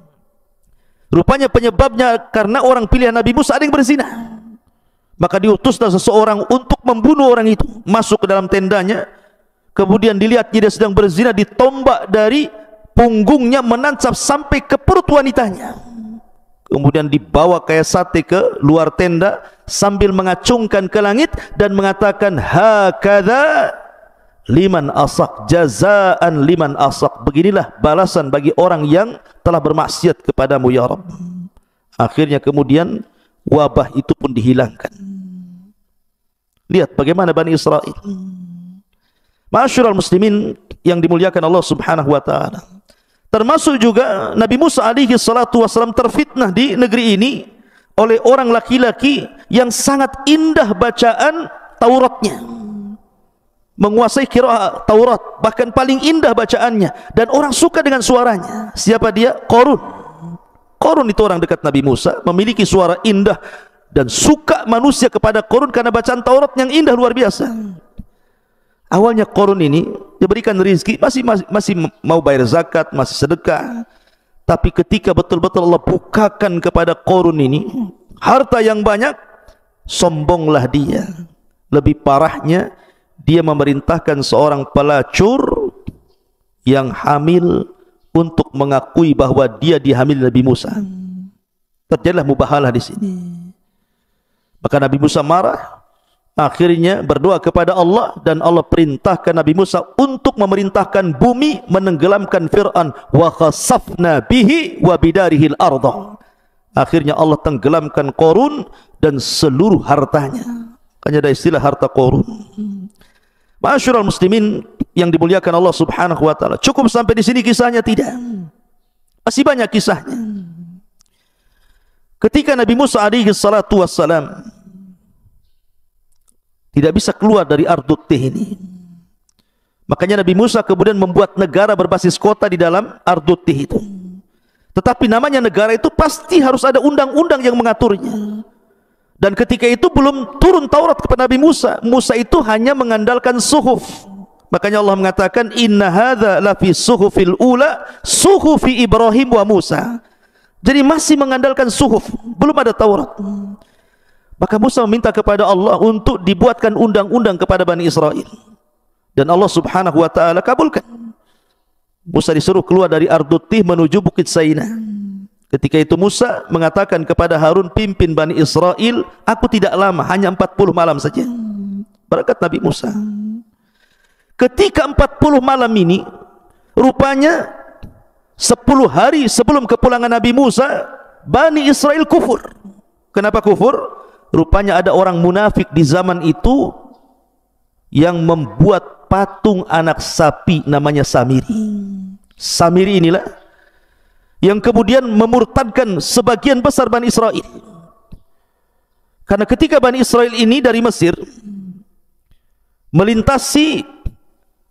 Rupanya penyebabnya karena orang pilihan Nabi Musa ada yang berzina. Maka diutuslah seseorang untuk membunuh orang itu, masuk ke dalam tendanya, kemudian dilihat dia sedang berzina, ditombak dari punggungnya menancap sampai ke perut wanitanya. kemudian dibawa kayak sate ke luar tenda sambil mengacungkan ke langit dan mengatakan, hakadha liman asak, jazaan liman asak, beginilah balasan bagi orang yang telah bermaksiat kepadamu ya Rabb. Akhirnya kemudian wabah itu pun dihilangkan. Lihat bagaimana Bani Israel. Ma'asyiral muslimin yang dimuliakan Allah Subhanahu wa taala. Termasuk juga Nabi Musa alaihi salatu wasallam terfitnah di negeri ini oleh orang laki-laki yang sangat indah bacaan Tauratnya, menguasai qiraat Taurat, bahkan paling indah bacaannya, dan orang suka dengan suaranya. Siapa dia? Qarun. Qarun itu orang dekat Nabi Musa, memiliki suara indah, dan suka manusia kepada Qarun karena bacaan Taurat yang indah luar biasa. Awalnya Qarun ini diberikan rezeki, masih mau bayar zakat, masih sedekah. Tapi ketika betul-betul Allah bukakan kepada Qarun ini harta yang banyak, sombonglah dia. Lebih parahnya, dia memerintahkan seorang pelacur yang hamil untuk mengakui bahwa dia dihamili Nabi Musa. Terjadilah mubahalah di sini. Maka Nabi Musa marah. Akhirnya berdoa kepada Allah, dan Allah perintahkan Nabi Musa untuk memerintahkan bumi menenggelamkan Fir'aun. Wa khasafna bihi wa bidarihil ardh. Akhirnya Allah tenggelamkan Qarun dan seluruh hartanya. Makanya ada istilah harta Qarun. Ma'asyiral muslimin yang dimuliakan Allah Subhanahu wa taala. Cukup sampai di sini kisahnya? Tidak. Masih banyak kisahnya. Ketika Nabi Musa alaihi salatu wassalam tidak bisa keluar dari Ardut Tih ini, makanya Nabi Musa kemudian membuat negara berbasis kota di dalam Ardut Tih itu. Tetapi namanya negara itu pasti harus ada undang-undang yang mengaturnya. Dan ketika itu belum turun Taurat kepada Nabi Musa. Musa itu hanya mengandalkan suhuf. Makanya Allah mengatakan, inna hadza lafi suhufil ula suhufi Ibrahim wa Musa. Jadi masih mengandalkan suhuf, belum ada Taurat. Maka Musa meminta kepada Allah untuk dibuatkan undang-undang kepada Bani Israel, dan Allah Subhanahu wa taala kabulkan. Musa disuruh keluar dari Ardut Tih menuju Bukit Saina. Ketika itu Musa mengatakan kepada Harun, pimpin Bani Israel, aku tidak lama, hanya 40 malam saja. Berkat Nabi Musa. Ketika 40 malam ini, rupanya 10 hari sebelum kepulangan Nabi Musa, Bani Israel kufur. Kenapa kufur? Rupanya ada orang munafik di zaman itu yang membuat patung anak sapi namanya Samiri. Samiri inilah yang kemudian memurtadkan sebagian besar Bani Israel. Karena ketika Bani Israel ini dari Mesir melintasi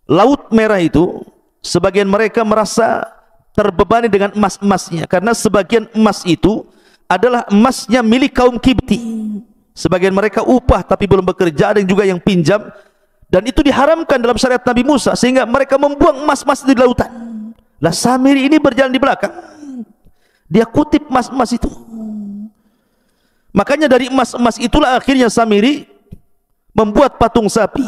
Laut Merah itu, sebagian mereka merasa terbebani dengan emas-emasnya, karena sebagian emas itu adalah emasnya milik kaum Kipti. Sebagian mereka upah tapi belum bekerja, ada yang juga yang pinjam, dan itu diharamkan dalam syariat Nabi Musa, sehingga mereka membuang emas-emas di lautan. Lah Samiri ini berjalan di belakang, dia kutip emas-emas itu. Makanya dari emas-emas itulah akhirnya Samiri membuat patung sapi.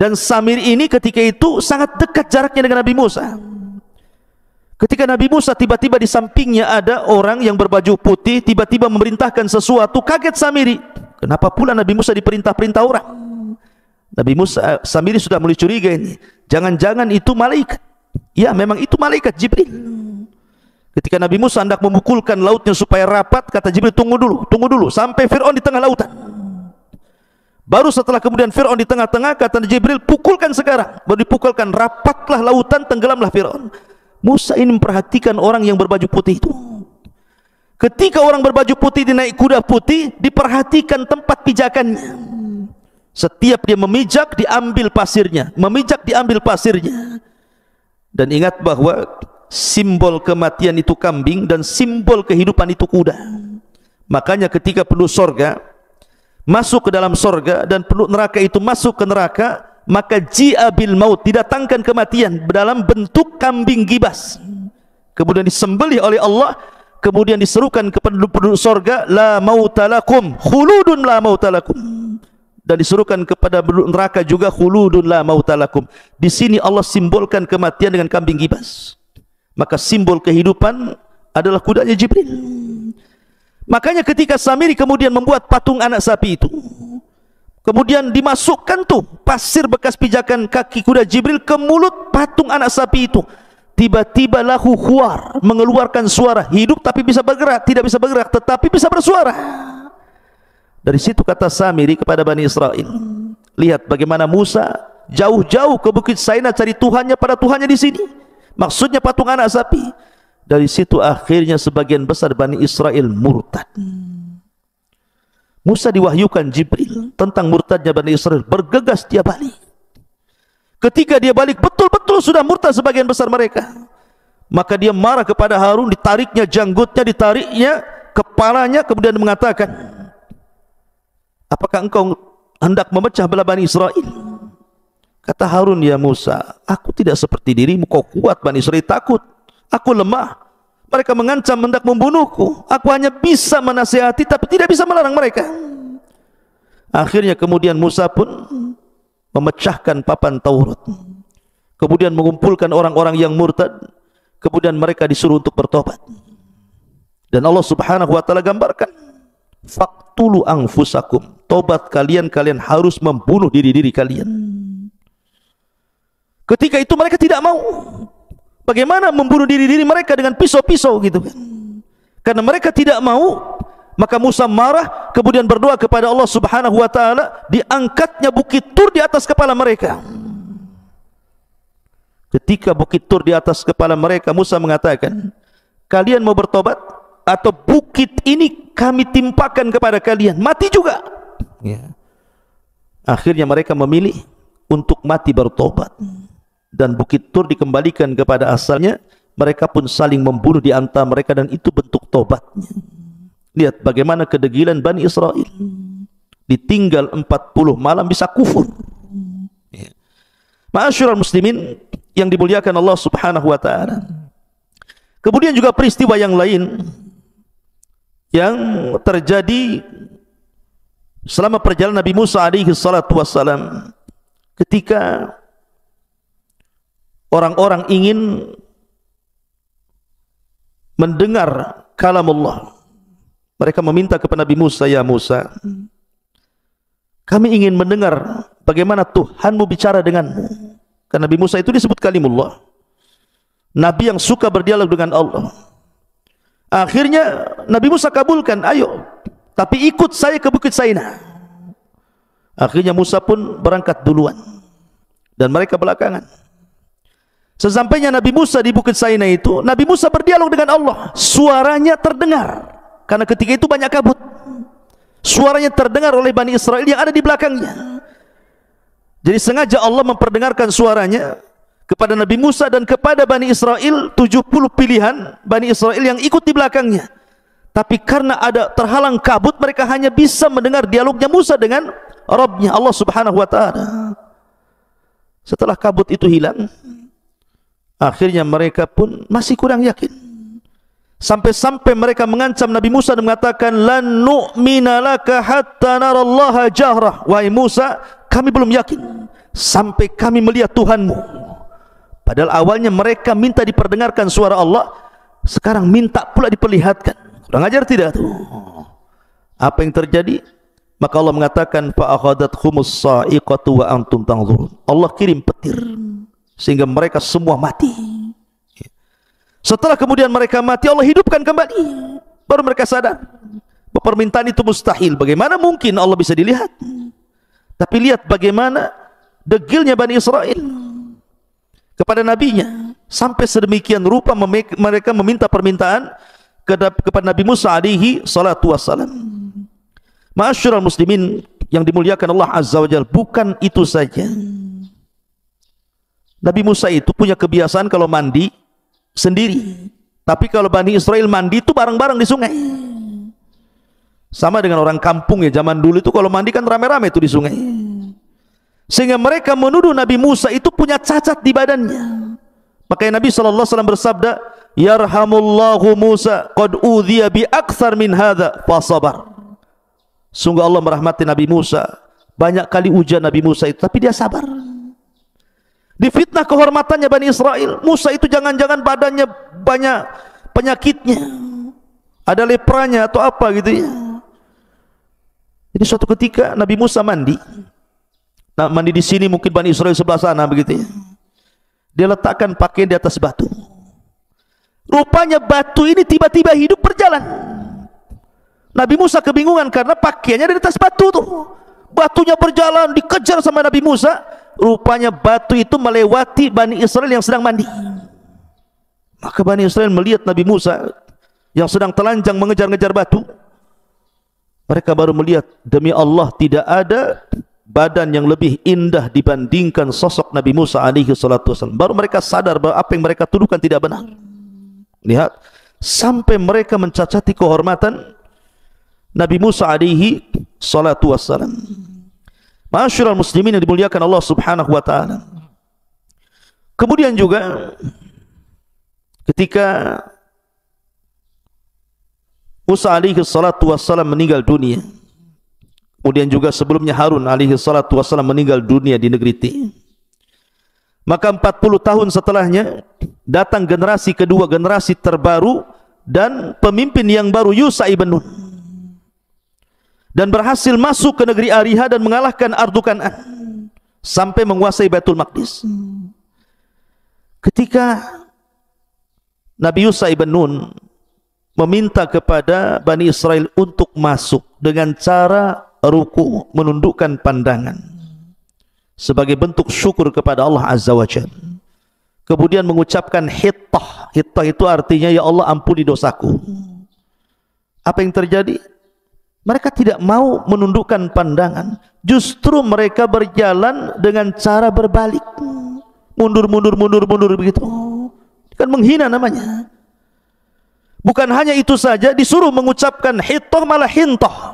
Dan Samiri ini ketika itu sangat dekat jaraknya dengan Nabi Musa. Ketika Nabi Musa tiba-tiba di sampingnya ada orang yang berbaju putih, tiba-tiba memerintahkan sesuatu, kaget Samiri. Kenapa pula Nabi Musa diperintah-perintah orang? Nabi Musa, Samiri sudah mulai curiga ini. Jangan-jangan itu malaikat. Ya, memang itu malaikat Jibril. Ketika Nabi Musa hendak memukulkan lautnya supaya rapat, kata Jibril, tunggu dulu, sampai Fir'aun di tengah lautan. Baru setelah kemudian Fir'aun di tengah-tengah, kata Jibril, pukulkan sekarang. Baru dipukulkan, rapatlah lautan, tenggelamlah Fir'aun. Musa ini memperhatikan orang yang berbaju putih itu. Ketika orang berbaju putih dinaik kuda putih, diperhatikan tempat pijakannya. Setiap dia memijak, diambil pasirnya, memijak, diambil pasirnya. Dan ingat bahwa simbol kematian itu kambing dan simbol kehidupan itu kuda. Makanya ketika penduduk sorga masuk ke dalam sorga dan penduduk neraka itu masuk ke neraka, maka ji'a bil maut, didatangkan kematian dalam bentuk kambing gibas, kemudian disembelih oleh Allah, kemudian diserukan kepada penduduk sorga, la mautalakum khuludun la mautalakum, dan diserukan kepada penduduk neraka juga, khuludun la mautalakum. Di sini Allah simbolkan kematian dengan kambing gibas. Maka simbol kehidupan adalah kudanya Jibril. Makanya ketika Samiri kemudian membuat patung anak sapi itu, kemudian dimasukkan tuh pasir bekas pijakan kaki kuda Jibril ke mulut patung anak sapi itu, tiba-tiba lahu khuar, mengeluarkan suara, hidup tapi bisa bergerak, tidak bisa bergerak tetapi bisa bersuara. Dari situ kata Samiri kepada Bani Israel, lihat bagaimana Musa jauh-jauh ke Bukit Saina cari Tuhannya, pada Tuhannya di sini, maksudnya patung anak sapi. Dari situ akhirnya sebagian besar Bani Israel murtad. Musa diwahyukan Jibril tentang murtadnya Bani Israel, bergegas dia balik. Ketika dia balik betul-betul sudah murtad sebagian besar mereka, maka dia marah kepada Harun, ditariknya janggutnya, ditariknya kepalanya, kemudian mengatakan, apakah engkau hendak memecah belah Bani Israel? Kata Harun, ya Musa, aku tidak seperti dirimu, kau kuat, Bani Israel takut, aku lemah, mereka mengancam hendak membunuhku, aku hanya bisa menasihati tapi tidak bisa melarang mereka. Akhirnya kemudian Musa pun memecahkan papan Taurat, kemudian mengumpulkan orang-orang yang murtad, kemudian mereka disuruh untuk bertobat. Dan Allah Subhanahu wa taala gambarkan, faqtulu anfusakum, tobat kalian, kalian harus membunuh diri-diri kalian. Ketika itu mereka tidak mau. Bagaimana membunuh diri-diri mereka dengan pisau-pisau gitu kan? Karena mereka tidak mau, maka Musa marah, kemudian berdoa kepada Allah Subhanahu wa taala, diangkatnya bukit Tur di atas kepala mereka. Ketika bukit Tur di atas kepala mereka, Musa mengatakan, kalian mau bertobat atau bukit ini kami timpakan kepada kalian, mati juga. Ya. Akhirnya mereka memilih untuk mati bertobat, dan bukit Tur dikembalikan kepada asalnya. Mereka pun saling membunuh di antara mereka, dan itu bentuk tobatnya. Lihat bagaimana kedegilan Bani Israel, ditinggal 40 malam bisa kufur. Ya. Ma'asyiral muslimin yang dimuliakan Allah Subhanahu wa taala. Kemudian juga peristiwa yang lain yang terjadi selama perjalanan Nabi Musa alaihi salatu wassalam, ketika orang-orang ingin mendengar kalam Allah, mereka meminta kepada Nabi Musa, ya Musa, kami ingin mendengar bagaimana Tuhanmu bicara denganmu. Karena Nabi Musa itu disebut kalimullah, Nabi yang suka berdialog dengan Allah. Akhirnya Nabi Musa kabulkan, ayo, tapi ikut saya ke Bukit Saina. Akhirnya Musa pun berangkat duluan, dan mereka belakangan. Sesampainya Nabi Musa di Bukit Saina itu, Nabi Musa berdialog dengan Allah. Suaranya terdengar, karena ketika itu banyak kabut. Suaranya terdengar oleh Bani Israel yang ada di belakangnya. Jadi sengaja Allah memperdengarkan suaranya kepada Nabi Musa dan kepada Bani Israel, 70 pilihan Bani Israel yang ikut di belakangnya. Tapi karena ada terhalang kabut, mereka hanya bisa mendengar dialognya Musa dengan Rabbnya, Allah Subhanahu wa ta'ala. Setelah kabut itu hilang, akhirnya mereka pun masih kurang yakin. Sampai-sampai mereka mengancam Nabi Musa dan mengatakan, lan nu'mina laka hatta narallaha jahrah. Wahai Musa, kami belum yakin sampai kami melihat Tuhanmu. Padahal awalnya mereka minta diperdengarkan suara Allah, sekarang minta pula diperlihatkan. Kurang ajar tidak tuh? Apa yang terjadi? Maka Allah mengatakan, fa akhadathhumus sa'iqatu wa antum tanzurun. Allah kirim petir sehingga mereka semua mati. Setelah kemudian mereka mati, Allah hidupkan kembali. Baru mereka sadar bahwa permintaan itu mustahil. Bagaimana mungkin Allah bisa dilihat? Tapi lihat bagaimana degilnya Bani Israel kepada nabinya, sampai sedemikian rupa mereka meminta permintaan kepada Nabi Musa alaihi salatu wassalam. Ma'asyiral muslimin yang dimuliakan Allah Azza wa Jalla, bukan itu saja. Nabi Musa itu punya kebiasaan kalau mandi sendiri, tapi kalau Bani Israel mandi itu bareng-bareng di sungai. Sama dengan orang kampung ya, zaman dulu itu kalau mandi kan rame-rame itu di sungai. Sehingga mereka menuduh Nabi Musa itu punya cacat di badannya. Makanya Nabi SAW bersabda, yarhamullahu Musa qad udhiya bi aktsar min hadza fasabar. Sungguh Allah merahmati Nabi Musa, banyak kali ujian Nabi Musa itu, tapi dia sabar. Difitnah kehormatannya Bani Israel, Musa itu jangan-jangan badannya banyak penyakitnya, ada lepranya atau apa gitu ya. Jadi suatu ketika Nabi Musa mandi. Nah, mandi di sini, mungkin Bani Israel sebelah sana begitu ya. Dia letakkan pakaian di atas batu. Rupanya batu ini tiba-tiba hidup berjalan. Nabi Musa kebingungan karena pakaiannya ada di atas batu tuh. Batunya berjalan, dikejar sama Nabi Musa. Rupanya batu itu melewati Bani Israel yang sedang mandi. Maka Bani Israel melihat Nabi Musa yang sedang telanjang mengejar-ngejar batu. Mereka baru melihat, demi Allah tidak ada badan yang lebih indah dibandingkan sosok Nabi Musa alaihi salatu wasallam. Baru mereka sadar bahwa apa yang mereka tuduhkan tidak benar. Lihat, sampai mereka mencacati kehormatan Nabi Musa alaihi salatu wassalam. Ma'asyiral muslimin yang dimuliakan Allah subhanahu wa ta'ala. Kemudian juga ketika Musa alaihi salatu wassalam meninggal dunia, kemudian juga sebelumnya Harun alaihi salatu wassalam meninggal dunia di negeri Ti, maka 40 tahun setelahnya datang generasi kedua, generasi terbaru dan pemimpin yang baru, Yusha ibn Nun, dan berhasil masuk ke negeri Ariha dan mengalahkan Ardu Kan'an sampai menguasai Baitul Maqdis. Ketika Nabi Yusha ibn Nun meminta kepada Bani Israel untuk masuk dengan cara ruku, menundukkan pandangan sebagai bentuk syukur kepada Allah Azza wa Jalla, kemudian mengucapkan hittah. Hittah itu artinya, ya Allah ampuni dosaku. Apa yang terjadi? Mereka tidak mau menundukkan pandangan, justru mereka berjalan dengan cara berbalik, mundur begitu. Kan menghina namanya. Bukan hanya itu saja, disuruh mengucapkan hittah malah hintah.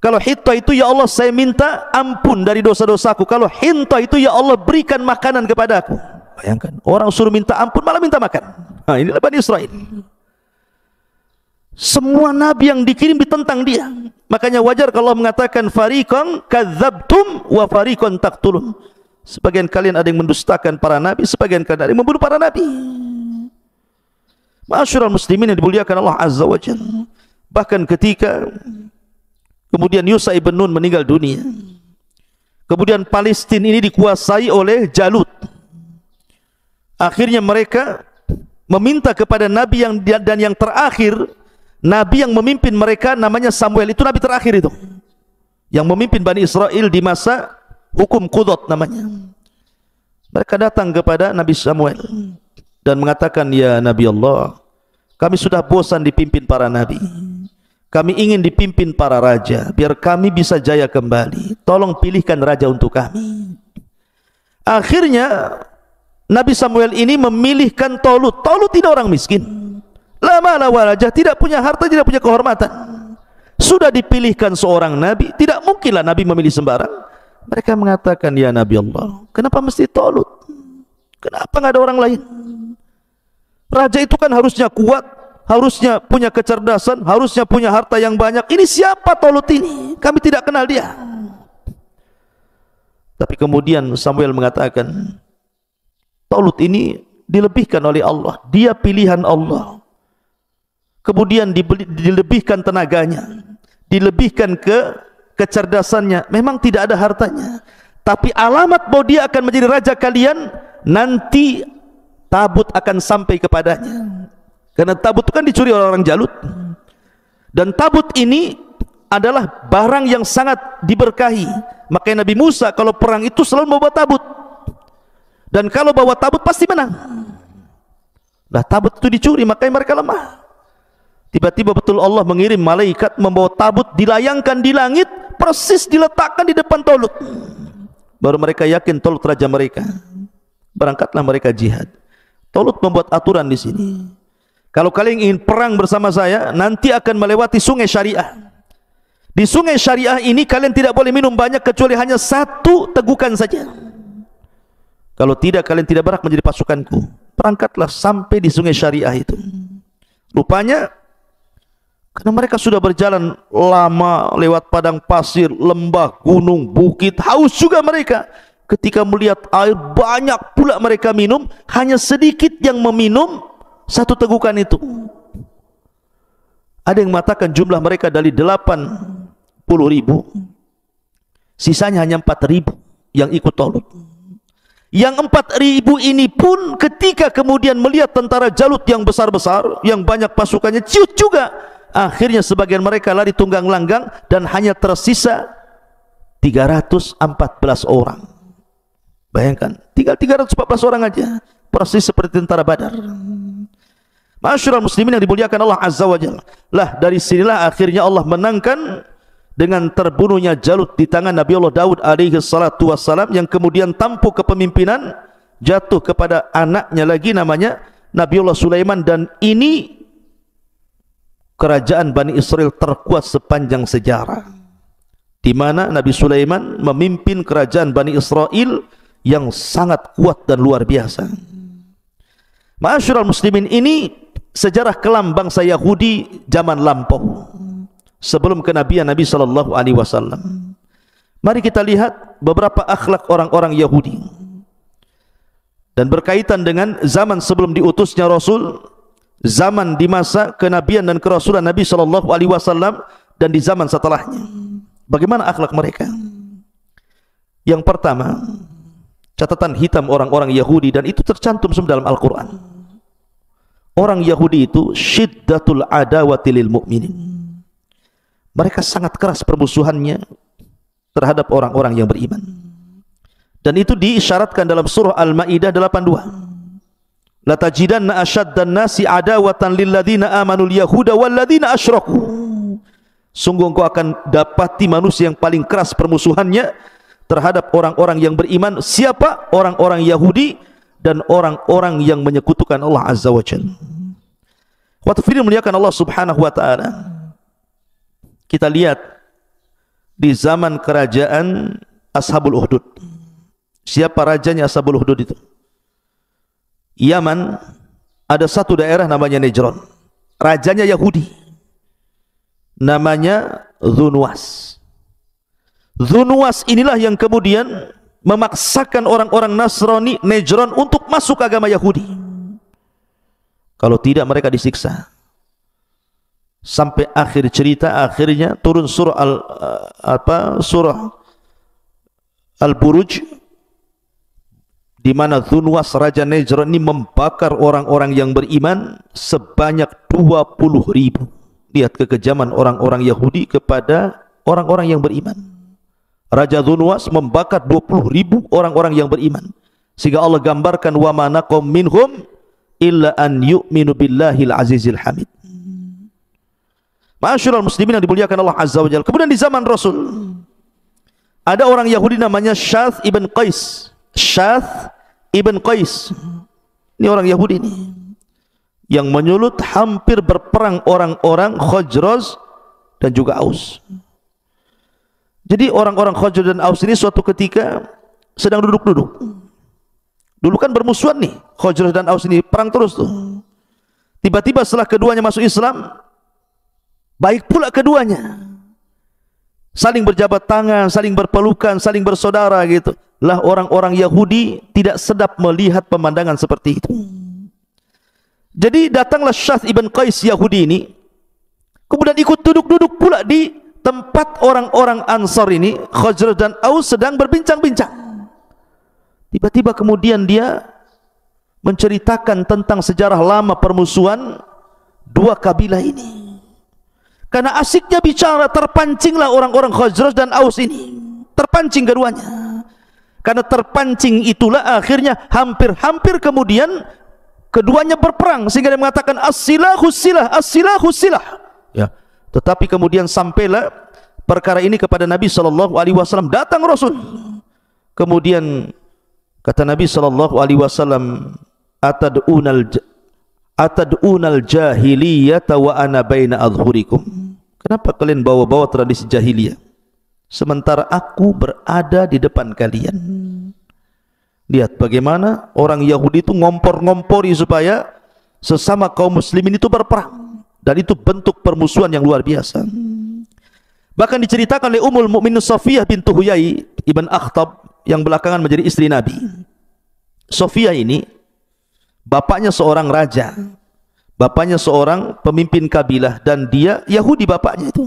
Kalau hittah itu, ya Allah saya minta ampun dari dosa-dosaku. Kalau hintah itu, ya Allah berikan makanan kepadaku. Bayangkan, orang suruh minta ampun malah minta makan. Nah, inilah Bani Israel. Semua nabi yang dikirim ditentang dia. Makanya wajar kalau Allah mengatakan fariqan kadzabtum wa fariqan taqtulun. Sebagian kalian ada yang mendustakan para nabi, sebagian kalian ada yang membunuh para nabi. Ma'asyiral muslimin yang dimuliakan Allah Azza wa Jalla. Bahkan ketika kemudian Yusha ibn Nun meninggal dunia, kemudian Palestina ini dikuasai oleh Jalut. Akhirnya mereka meminta kepada nabi yang terakhir, nabi yang memimpin mereka namanya Samuel. Itu nabi terakhir itu, yang memimpin Bani Israel di masa hukum Qudot namanya. Mereka datang kepada Nabi Samuel dan mengatakan, ya Nabi Allah, kami sudah bosan dipimpin para nabi, kami ingin dipimpin para raja biar kami bisa jaya kembali, tolong pilihkan raja untuk kami. Akhirnya Nabi Samuel ini memilihkan Tolut. Tolut tidak orang miskin, la mala wa raja, tidak punya harta, tidak punya kehormatan. Sudah dipilihkan seorang nabi, tidak mungkinlah nabi memilih sembarang. Mereka mengatakan, ya Nabi Allah, kenapa mesti Tolut? Kenapa nggak ada orang lain? Raja itu kan harusnya kuat, harusnya punya kecerdasan, harusnya punya harta yang banyak. Ini siapa Tolut ini? Kami tidak kenal dia. Tapi kemudian Samuel mengatakan, Tolut ini dilebihkan oleh Allah, dia pilihan Allah. Kemudian dilebihkan tenaganya, dilebihkan kecerdasannya. Memang tidak ada hartanya, tapi alamat bahwa dia akan menjadi raja kalian, nanti tabut akan sampai kepadanya. Karena tabut itu kan dicuri oleh orang Jalut, dan tabut ini adalah barang yang sangat diberkahi. Makanya Nabi Musa kalau perang itu selalu membawa tabut, dan kalau bawa tabut pasti menang. Nah, tabut itu dicuri, makanya mereka lemah. Tiba-tiba betul Allah mengirim malaikat membawa tabut, dilayangkan di langit, persis diletakkan di depan Tolut. Baru mereka yakin Tolut raja mereka. Berangkatlah mereka jihad. Tolut membuat aturan di sini. Kalau kalian ingin perang bersama saya, nanti akan melewati sungai syariah. Di sungai syariah ini kalian tidak boleh minum banyak kecuali hanya satu tegukan saja. Kalau tidak, kalian tidak berhak menjadi pasukanku. Berangkatlah sampai di sungai syariah itu. Rupanya karena mereka sudah berjalan lama lewat padang pasir, lembah, gunung, bukit, haus juga mereka. Ketika melihat air banyak pula mereka minum, hanya sedikit yang meminum satu tegukan itu. Ada yang mengatakan jumlah mereka dari 80.000, sisanya hanya 4.000 yang ikut Talut. Yang 4.000 ini pun ketika kemudian melihat tentara Jalut yang besar-besar, yang banyak pasukannya, ciut juga. Akhirnya sebagian mereka lari tunggang langgang dan hanya tersisa 314 orang. Bayangkan, tinggal 314 orang aja, persis seperti tentara Badar. Ma'asyiral muslimin yang dimuliakan Allah Azza wa Jalla. Lah dari sinilah akhirnya Allah menangkan dengan terbunuhnya Jalut di tangan Nabi Allah Daud alaihi salatu wassalam, yang kemudian tampuk kepemimpinan jatuh kepada anaknya lagi namanya Nabi Allah Sulaiman. Dan ini kerajaan Bani Israel terkuat sepanjang sejarah, di mana Nabi Sulaiman memimpin kerajaan Bani Israel yang sangat kuat dan luar biasa. Ma'asyiral muslimin, ini sejarah kelam bangsa Yahudi zaman lampau sebelum kenabian Nabi sallallahu alaihi wasallam. Mari kita lihat beberapa akhlak orang-orang Yahudi dan berkaitan dengan zaman sebelum diutusnya Rasul, zaman di masa kenabian dan kerasulan Nabi sallallahu alaihi wasallam, dan di zaman setelahnya. Bagaimana akhlak mereka? Yang pertama, catatan hitam orang-orang Yahudi, dan itu tercantum semua dalam Al-Quran. Orang Yahudi itu syiddatul adawati lil mu'minin. Mereka sangat keras permusuhannya terhadap orang-orang yang beriman, dan itu diisyaratkan dalam surah Al-Ma'idah 82. La tajidanna ashaddan nasi adawatan lil ladzina amanul yahuda wal ladzina asyraku. Sungguh engkau akan dapati manusia yang paling keras permusuhannya terhadap orang-orang yang beriman. Siapa? Orang-orang Yahudi dan orang-orang yang menyekutukan Allah Azza wa Jalla. Waktu firman muliakan Allah Subhanahu wa taala, kita lihat di zaman kerajaan Ashabul Ukhdud. Siapa rajanya Ashabul Ukhdud itu? Yaman, ada satu daerah namanya Najran. Rajanya Yahudi, namanya Dzunwas. Dzunwas inilah yang kemudian memaksakan orang-orang Nasrani Najran untuk masuk agama Yahudi. Kalau tidak mereka disiksa. Sampai akhir cerita, akhirnya turun surah Al-Buruj, di mana Dzunwas raja Najran ini membakar orang-orang yang beriman sebanyak 20.000. Lihat kekejaman orang-orang Yahudi kepada orang-orang yang beriman. Raja Dzunwas membakar 20.000 orang-orang yang beriman, sehingga Allah gambarkan wa ma naqam minhum illa an yu'minu billahil azizil hamid. Ma'asyiral muslimin yang dimuliakan Allah Azza wa Jalla. Kemudian di zaman Rasul ada orang Yahudi namanya Syath ibn Qais. Syath ibn Qais ini orang Yahudi ini yang menyulut hampir berperang orang-orang Khazraj dan juga Aus. Jadi orang-orang Khazraj dan Aus ini suatu ketika sedang duduk-duduk. Dulu kan bermusuhan nih, Khazraj dan Aus ini perang terus tuh. Tiba-tiba setelah keduanya masuk Islam, baik pula keduanya, saling berjabat tangan, saling berpelukan, saling bersaudara gitu. Lah orang-orang Yahudi tidak sedap melihat pemandangan seperti itu. Jadi datanglah Syath ibn Qais Yahudi ini, kemudian ikut duduk-duduk pula di tempat orang-orang Ansar ini, Khazraj dan Aus sedang berbincang-bincang. Tiba-tiba kemudian dia menceritakan tentang sejarah lama permusuhan dua kabilah ini. Karena asiknya bicara, terpancinglah orang-orang Khazraj dan Aus ini. Terpancing keduanya. Karena terpancing itulah akhirnya hampir-hampir kemudian keduanya berperang, sehingga dia mengatakan as-silahu silah, as-silahu silah. Ya. Tetapi kemudian sampailah perkara ini kepada Nabi sallallahu alaihi wasallam. Datang Rasul. Kemudian kata Nabi sallallahu alaihi wasallam, atad'unal jahiliyata wa ana baina adhhurikum. Kenapa kalian bawa-bawa tradisi jahiliyah sementara aku berada di depan kalian? Lihat bagaimana orang Yahudi itu ngompor-ngompori supaya sesama kaum muslimin itu berperang, dan itu bentuk permusuhan yang luar biasa. Bahkan diceritakan oleh Ummul Mukminin Safiyah bintu Huyai ibn Akhtab yang belakangan menjadi istri Nabi. Safiyah ini bapaknya seorang raja, Bapaknya seorang pemimpin kabilah dan dia Yahudi bapaknya itu.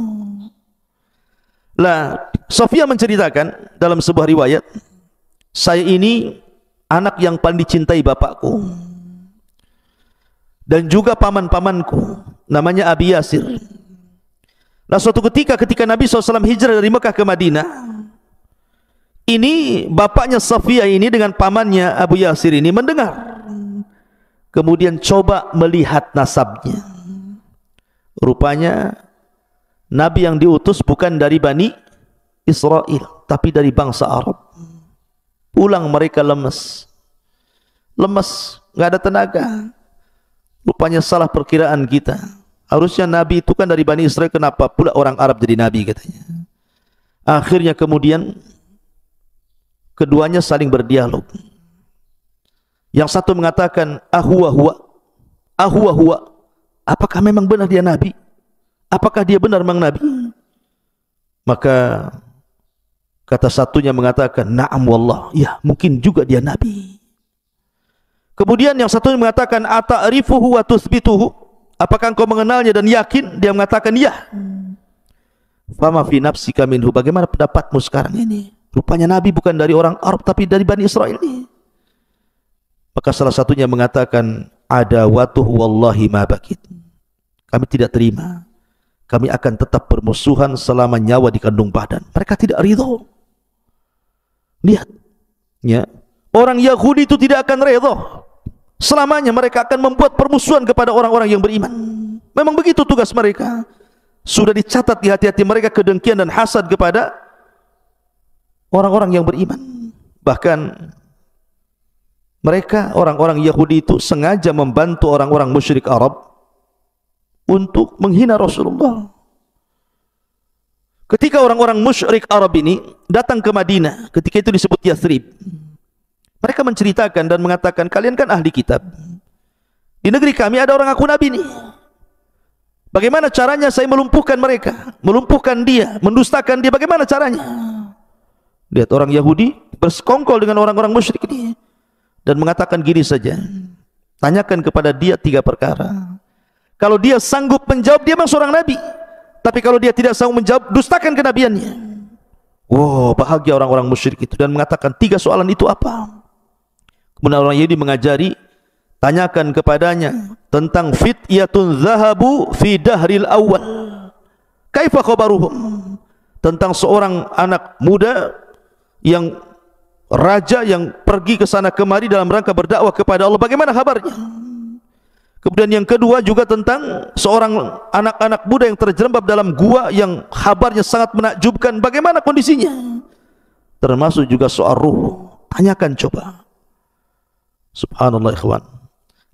Lah, Sofia menceritakan dalam sebuah riwayat, saya ini anak yang paling dicintai bapakku dan juga paman-pamanku, namanya Abi Yasir. Nah, suatu ketika Nabi SAW hijrah dari Mekah ke Madinah, ini bapaknya Sofia ini dengan pamannya Abu Yasir ini mendengar, kemudian coba melihat nasabnya. Rupanya Nabi yang diutus bukan dari Bani Israel, tapi dari bangsa Arab. Pulang mereka lemes, nggak ada tenaga. Rupanya salah perkiraan kita. Harusnya Nabi itu kan dari Bani Israel, kenapa pula orang Arab jadi Nabi katanya. Akhirnya kemudian keduanya saling berdialog. Yang satu mengatakan, ahuwa, apakah memang benar dia Nabi? Apakah dia benar memang Nabi? Maka kata satunya mengatakan, na'am wallah, ya mungkin juga dia Nabi. Kemudian yang satunya mengatakan, ata'rifuhu wa tuthbituhu, apakah engkau mengenalnya dan yakin? Dia mengatakan ya. Fama fi nafsika minhu, bagaimana pendapatmu sekarang ini? Rupanya Nabi bukan dari orang Arab tapi dari Bani Israel ini. Maka salah satunya mengatakan, adawatuh wallahi ma bakit, kami tidak terima, kami akan tetap bermusuhan selama nyawa di kandung badan. Mereka tidak ridho. Lihat ya, orang Yahudi itu tidak akan ridho selamanya, mereka akan membuat permusuhan kepada orang-orang yang beriman. Memang begitu tugas mereka. Sudah dicatat di hati-hati mereka kedengkian dan hasad kepada orang-orang yang beriman. Bahkan mereka, orang-orang Yahudi itu sengaja membantu orang-orang musyrik Arab untuk menghina Rasulullah. Ketika orang-orang musyrik Arab ini datang ke Madinah, ketika itu disebut Yathrib, mereka menceritakan dan mengatakan, kalian kan ahli kitab, di negeri kami ada orang ngaku Nabi nih. Bagaimana caranya saya melumpuhkan mereka, melumpuhkan dia, mendustakan dia, bagaimana caranya? Lihat, orang Yahudi bersekongkol dengan orang-orang musyrik ini dan mengatakan gini saja, tanyakan kepada dia 3 perkara. Kalau dia sanggup menjawab, dia memang seorang Nabi. Tapi kalau dia tidak sanggup menjawab, dustakan kenabiannya. Wow, bahagia orang-orang musyrik itu dan mengatakan 3 soalan itu apa? Kemudian orang Yahudi mengajari, tanyakan kepadanya tentang fityatun zahabu fi dahril awal, kaifa khabaruhum, tentang seorang anak muda yang raja yang pergi ke sana kemari dalam rangka berdakwah kepada Allah, bagaimana kabarnya? Kemudian yang kedua juga tentang seorang anak-anak muda yang terjerembab dalam gua yang kabarnya sangat menakjubkan, bagaimana kondisinya? Termasuk juga soal ruh, tanyakan coba. Subhanallah ikhwan.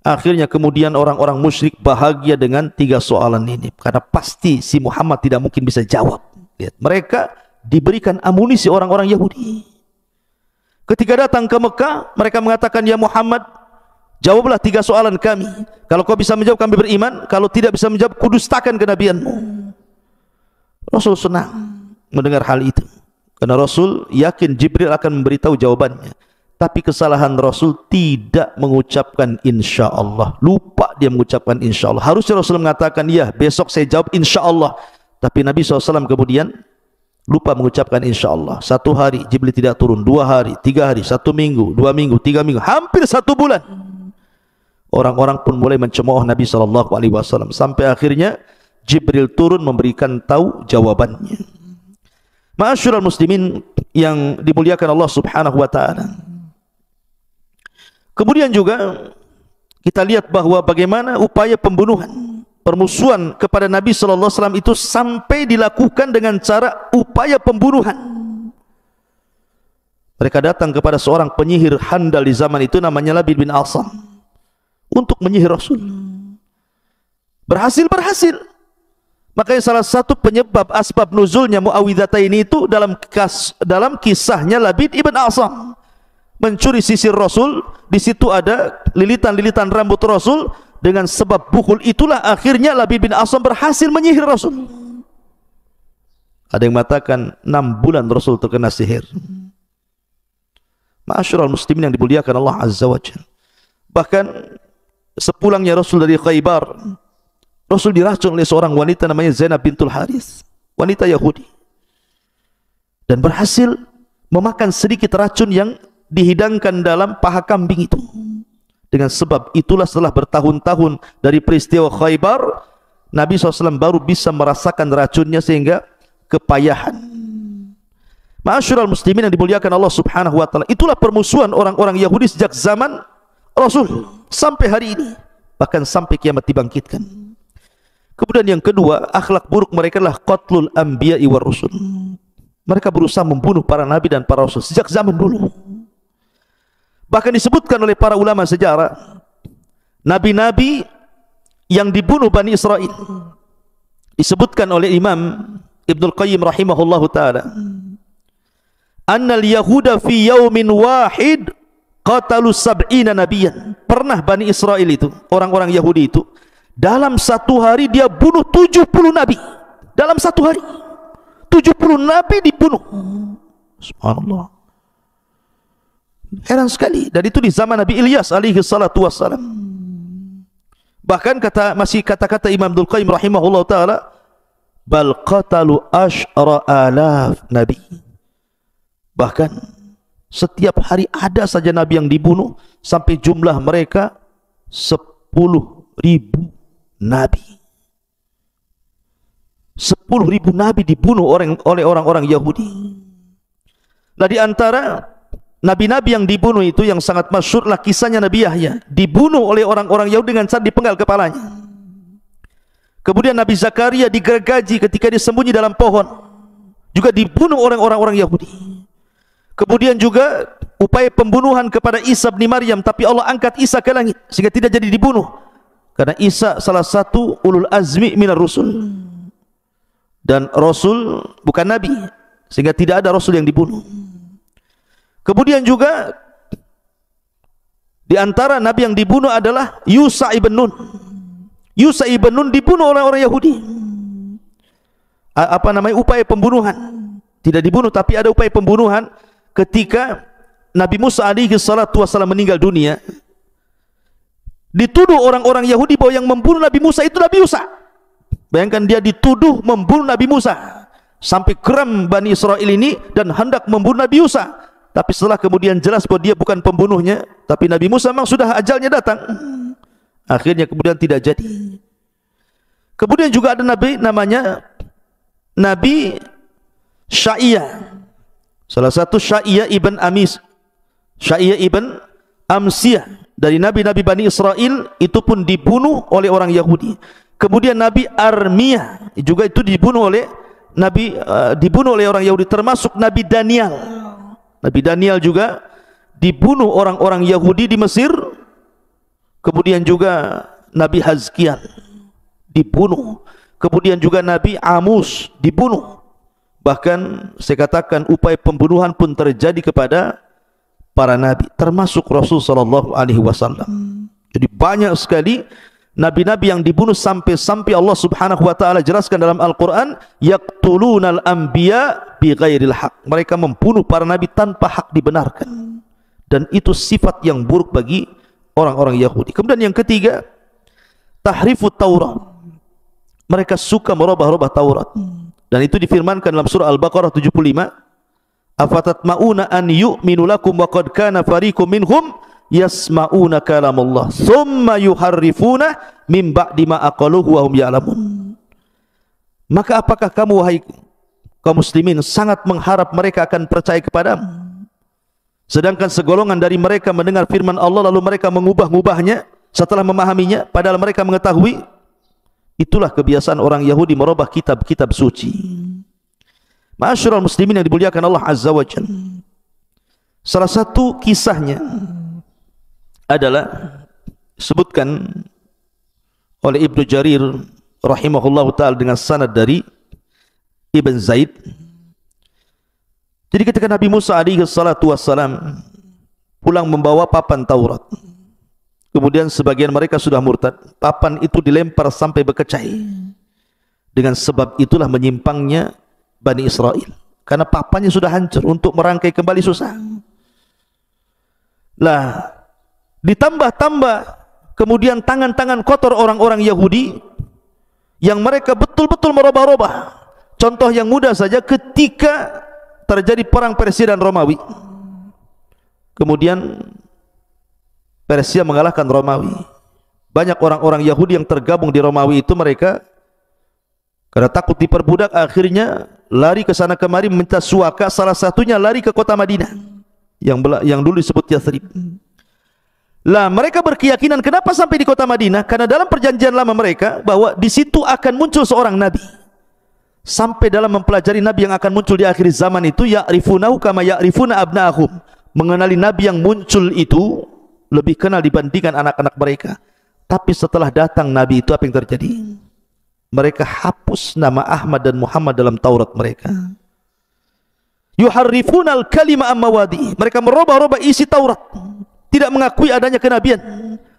Akhirnya kemudian orang-orang musyrik bahagia dengan 3 soalan ini, karena pasti si Muhammad tidak mungkin bisa jawab. Lihat, mereka diberikan amunisi orang-orang Yahudi. Ketika datang ke Mekah, mereka mengatakan, ya Muhammad, jawablah 3 soalan kami. Kalau kau bisa menjawab, kami beriman. Kalau tidak bisa menjawab, kudustakan kenabianmu. Rasul senang mendengar hal itu, karena Rasul yakin Jibril akan memberitahu jawabannya. Tapi kesalahan Rasul tidak mengucapkan insya Allah. Lupa dia mengucapkan insya Allah. Harusnya Rasul mengatakan, ya besok saya jawab insya Allah. Tapi Nabi SAW kemudian lupa mengucapkan insya Allah. 1 hari Jibril tidak turun, 2 hari, 3 hari, 1 minggu, 2 minggu, 3 minggu, hampir 1 bulan. Orang-orang pun mulai mencemooh Nabi SAW, sampai akhirnya Jibril turun memberikan tahu jawabannya. Ma'asyiral muslimin yang dimuliakan Allah Subhanahu wa taala. Kemudian juga kita lihat bahwa bagaimana upaya pembunuhan, permusuhan kepada Nabi SAW itu sampai dilakukan dengan cara upaya pembunuhan. Mereka datang kepada seorang penyihir handal di zaman itu, namanya Labid bin Asam, untuk menyihir Rasul. Berhasil. Makanya salah satu penyebab asbab nuzulnya Muawwidhataini itu dalam kisahnya Labid ibn Asam mencuri sisir Rasul. Di situ ada lilitan-lilitan rambut Rasul. Dengan sebab bukul itulah akhirnya Labid bin Asam berhasil menyihir Rasul. Ada yang mengatakan 6 bulan Rasul terkena sihir. Ma'asyiral muslimin yang dimuliakan Allah Azza wa Jalla. Bahkan sepulangnya Rasul dari Khaybar, Rasul diracun oleh seorang wanita namanya Zainab bintul Harith, wanita Yahudi, dan berhasil memakan sedikit racun yang dihidangkan dalam paha kambing itu. Dengan sebab itulah setelah bertahun-tahun dari peristiwa Khaybar, Nabi SAW baru bisa merasakan racunnya sehingga kepayahan. Ma'asyiral muslimin yang dimuliakan Allah Subhanahu wa taala, itulah permusuhan orang-orang Yahudi sejak zaman Rasul sampai hari ini, bahkan sampai kiamat dibangkitkan. Kemudian yang kedua, akhlak buruk mereka adalah qatlul anbiya'i war rusul. Mereka berusaha membunuh para nabi dan para rasul sejak zaman dulu. Bahkan disebutkan oleh para ulama sejarah, nabi-nabi yang dibunuh Bani Israel, disebutkan oleh Imam Ibnul Qayyim rahimahullahu ta'ala, annal yahuda fi yaumin wahid qatalu sab'ina nabiyan. Pernah Bani Israel itu, orang-orang Yahudi itu, dalam satu hari dia bunuh 70 nabi. Dalam satu hari 70 nabi dibunuh. Subhanallah, heran sekali. Dan itu di zaman Nabi Ilyas alaihi salatu wassalam. Bahkan masih kata-kata Imam Ibnul Qayyim rahimahullah ta'ala, bal qatalu asyara alaf nabi. Bahkan setiap hari ada saja nabi yang dibunuh, sampai jumlah mereka 10.000 nabi. 10.000 nabi dibunuh oleh orang-orang Yahudi. Nah, di antara nabi-nabi yang dibunuh itu yang sangat masyhurlah kisahnya Nabi Yahya, dibunuh oleh orang-orang Yahudi dengan cara dipenggal kepalanya. Kemudian Nabi Zakaria digergaji ketika disembunyi dalam pohon, juga dibunuh oleh orang-orang Yahudi. Kemudian juga upaya pembunuhan kepada Isa bin Maryam, tapi Allah angkat Isa ke langit sehingga tidak jadi dibunuh, karena Isa salah satu ulul azmi minar rusul, dan Rasul bukan Nabi, sehingga tidak ada Rasul yang dibunuh. Kemudian juga di antara nabi yang dibunuh adalah Yusa ibn Nun. Yusa ibn Nun dibunuh oleh orang Yahudi. Upaya pembunuhan. Tidak dibunuh, tapi ada upaya pembunuhan ketika Nabi Musa alaihi salatu wasallam meninggal dunia. Dituduh orang-orang Yahudi bahwa yang membunuh Nabi Musa itu Nabi Musa. Bayangkan, dia dituduh membunuh Nabi Musa, sampai geram Bani Israel ini dan hendak membunuh Nabi Musa. Tapi setelah kemudian jelas bahwa dia bukan pembunuhnya, tapi Nabi Musa memang sudah ajalnya datang, akhirnya kemudian tidak jadi. Kemudian juga ada nabi namanya Nabi Sya'iyah, salah satu Sya'iyah ibn Amis, Sya'iyah ibn Amsiyah, dari nabi-nabi Bani Israel, itu pun dibunuh oleh orang Yahudi. Kemudian Nabi Armiyah juga itu dibunuh oleh orang Yahudi, termasuk Nabi Daniel. Nabi Daniel juga dibunuh orang-orang Yahudi di Mesir. Kemudian juga Nabi Hazkiel dibunuh. Kemudian juga Nabi Amus dibunuh. Bahkan saya katakan upaya pembunuhan pun terjadi kepada para nabi, termasuk Rasul sallallahu alaihi wasallam. Jadi banyak sekali nabi-nabi yang dibunuh, sampai Allah Subhanahu wa taala jelaskan dalam Al-Qur'an, yaqtulunal anbiya bighairil haq. Mereka membunuh para nabi tanpa hak dibenarkan. Dan itu sifat yang buruk bagi orang-orang Yahudi. Kemudian yang ketiga, tahrifut Taurat. Mereka suka merubah-rubah Taurat. Dan itu difirmankan dalam surah Al-Baqarah 75, afatatma'una an yu'minu lakum wa qad kana fariqum minhum yasma'una kalamullah thumma yuharrifuna min ba'di ma aqaluhu wa hum ya'lamun. Maka apakah kamu wahai kaum muslimin sangat mengharap mereka akan percaya kepadamu, sedangkan segolongan dari mereka mendengar firman Allah lalu mereka mengubah-ubahnya setelah memahaminya, padahal mereka mengetahui? Itulah kebiasaan orang Yahudi merubah kitab-kitab suci. Ma'asyiral muslimin yang dimuliakan Allah Azza wa Jalla, salah satu kisahnya adalah sebutkan oleh Ibnu Jarir rahimahullahu ta'ala dengan sanad dari Ibn Zaid. Jadi ketika Nabi Musa alaihi salatu wassalam pulang membawa papan Taurat, kemudian sebagian mereka sudah murtad, papan itu dilempar sampai berkecai. Dengan sebab itulah menyimpangnya Bani Israel, karena papannya sudah hancur, untuk merangkai kembali susah. Lah, ditambah-tambah kemudian tangan-tangan kotor orang-orang Yahudi yang mereka betul-betul merubah-rubah. Contoh yang mudah saja, ketika terjadi perang Persia dan Romawi, kemudian Persia mengalahkan Romawi. Banyak orang-orang Yahudi yang tergabung di Romawi itu, mereka karena takut diperbudak akhirnya lari ke sana kemari minta suaka. Salah satunya lari ke kota Madinah yang dulu disebut Yathrib. Lah mereka berkeyakinan kenapa sampai di kota Madinah? Karena dalam perjanjian lama mereka bahwa di situ akan muncul seorang nabi. Sampai dalam mempelajari nabi yang akan muncul di akhir zaman itu, ya'rifunahu kama ya'rifuna abna'ahum. Mengenali nabi yang muncul itu lebih kenal dibandingkan anak-anak mereka. Tapi setelah datang nabi itu, apa yang terjadi? Mereka hapus nama Ahmad dan Muhammad dalam Taurat mereka. Yuharrifunal kalima ammawadi. Mereka merubah-rubah isi Taurat, tidak mengakui adanya kenabian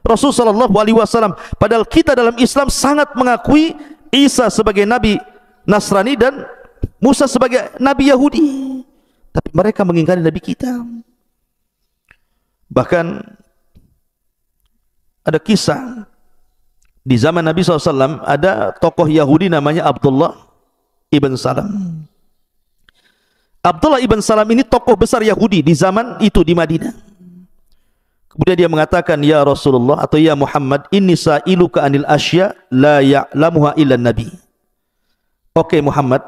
Rasul sallallahu alaihi wasallam. Padahal kita dalam Islam sangat mengakui Isa sebagai nabi Nasrani dan Musa sebagai nabi Yahudi. Tapi mereka mengingkari nabi kita. Bahkan ada kisah di zaman Nabi SAW, ada tokoh Yahudi namanya Abdullah ibn Salam. Abdullah ibn Salam ini tokoh besar Yahudi di zaman itu di Madinah. Kemudian dia mengatakan, ya Rasulullah atau ya Muhammad, inni sa'iluka anil asya la ya'lamuha illa nabi. Oke Muhammad,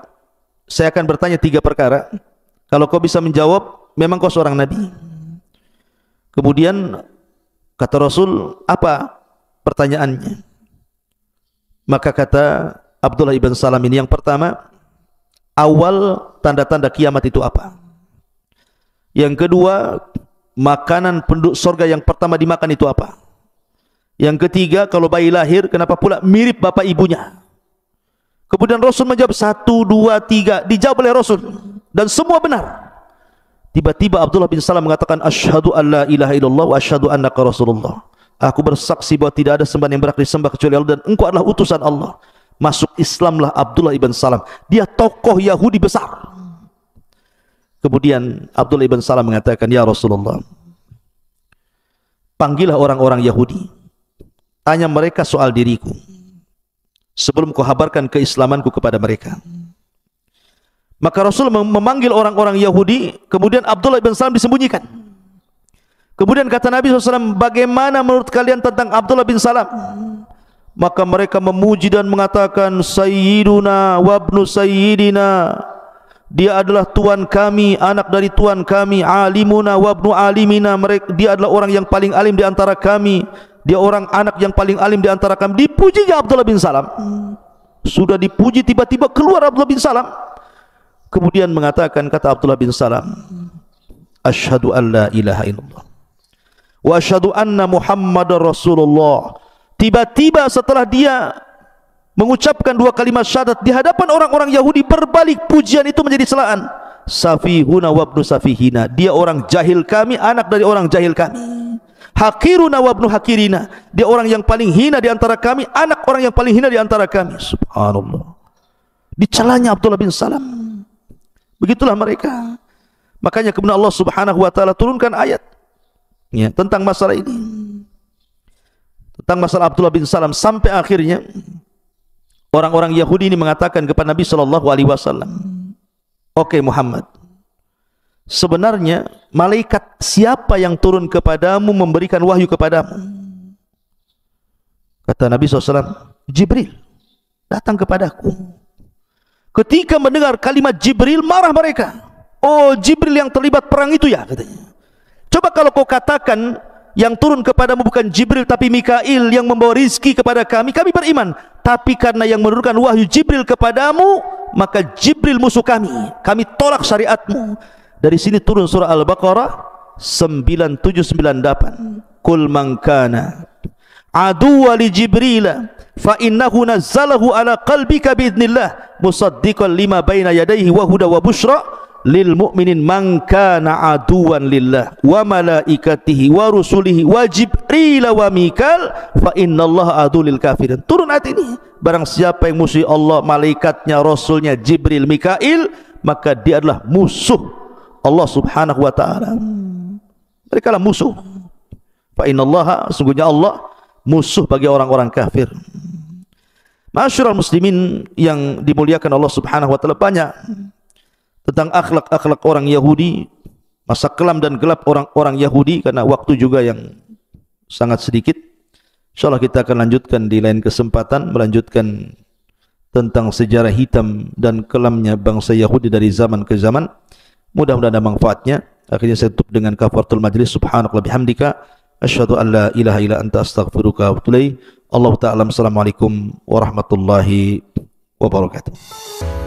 saya akan bertanya 3 perkara. Kalau kau bisa menjawab, memang kau seorang nabi. Kemudian kata Rasul, apa pertanyaannya? Maka kata Abdullah ibn Salam ini, yang pertama, awal tanda-tanda kiamat itu apa? Yang kedua, makanan penduduk surga yang pertama dimakan itu apa? Yang ketiga, kalau bayi lahir, kenapa pula mirip bapak ibunya? Kemudian Rasul menjawab 1, 2, 3, dijawab oleh Rasul dan semua benar. Tiba-tiba Abdullah bin Salam mengatakan, asyhadu an la ilaha illallah wa asyhadu annaka rasulullah. Aku bersaksi bahwa tidak ada sembahan yang berhak disembah kecuali Allah dan engkau adalah utusan Allah. Masuk Islamlah Abdullah ibn Salam. Dia tokoh Yahudi besar. Kemudian Abdullah ibn Salam mengatakan, ya Rasulullah, panggillah orang-orang Yahudi, tanya mereka soal diriku sebelum kau habarkan keislamanku kepada mereka. Maka Rasul memanggil orang-orang Yahudi, kemudian Abdullah bin Salam disembunyikan. Kemudian kata Nabi SAW, bagaimana menurut kalian tentang Abdullah bin Salam? Maka mereka memuji dan mengatakan, Sayyiduna wabnu Sayyidina, dia adalah tuan kami, anak dari tuan kami. Alimuna wabnu alimina, dia adalah orang yang paling alim di antara kami. Dia orang anak yang paling alim di antara kami. Dipujinya Abdullah bin Salam. Sudah dipuji, tiba-tiba keluar Abdullah bin Salam. Kemudian mengatakan, kata Abdullah bin Salam, asyhadu an la ilaha illallah wa asyhadu anna Muhammadar Rasulullah. Tiba-tiba setelah dia mengucapkan 2 kalimat syahadat di hadapan orang-orang Yahudi, berbalik pujian itu menjadi celaan. Safihuna wabnu safihina, dia orang jahil kami, anak dari orang jahil kami. Hakiruna wabnu hakirina, dia orang yang paling hina di antara kami, anak orang yang paling hina di antara kami. Subhanallah. Dicelanya Abdullah bin Salam. Begitulah mereka. Makanya kemudian Allah Subhanahu wa taala turunkan ayat ya, tentang masalah ini. Tentang masalah Abdullah bin Salam, sampai akhirnya orang-orang Yahudi ini mengatakan kepada Nabi sallallahu alaihi wasallam, "Oke Muhammad, sebenarnya malaikat siapa yang turun kepadamu memberikan wahyu kepadamu?" Kata Nabi SAW, Jibril datang kepadaku. Ketika mendengar kalimat Jibril, marah mereka. Oh, Jibril yang terlibat perang itu ya, katanya. Coba kalau kau katakan yang turun kepadamu bukan Jibril tapi Mikail yang membawa rizki kepada kami, kami beriman. Tapi karena yang menurunkan wahyu Jibril kepadamu, maka Jibril musuh kami. Kami tolak syariatmu. Dari sini turun surah Al-Baqarah 9798. Qul man kana aduwwa li Jibril fa innahu nazzalahu ala qalbika biidznillah musaddiqan lima baina yadayhi wa huda wa busyra lil mu'minin man kana aduwan lillah wa malaikatihi wa rusulihi wa Jibril wa Mikal fa innallaha adu lil kafirin. Turun ayat ini, barang siapa yang musuhi Allah, malaikatnya, rasulnya, Jibril, Mikail, maka dia adalah musuh Allah Subhanahu wa taala. Mereka lah musuh. Fa innallaha, sungguhnya Allah, musuh bagi orang-orang kafir. Ma'asyiral muslimin yang dimuliakan Allah Subhanahu wa taala, banyak tentang akhlak-akhlak orang Yahudi, masa kelam dan gelap orang-orang Yahudi, karena waktu juga yang sangat sedikit. Insyaallah kita akan lanjutkan di lain kesempatan, melanjutkan tentang sejarah hitam dan kelamnya bangsa Yahudi dari zaman ke zaman. Mudah-mudahan ada manfaatnya. Akhirnya saya tutup dengan kafaratul majlis. Subhanakallah bihamdika, asyhadu an la ilaha illa anta, astaghfiruka wa atubu ilaik. Allah Ta'ala. Assalamualaikum warahmatullahi wabarakatuh.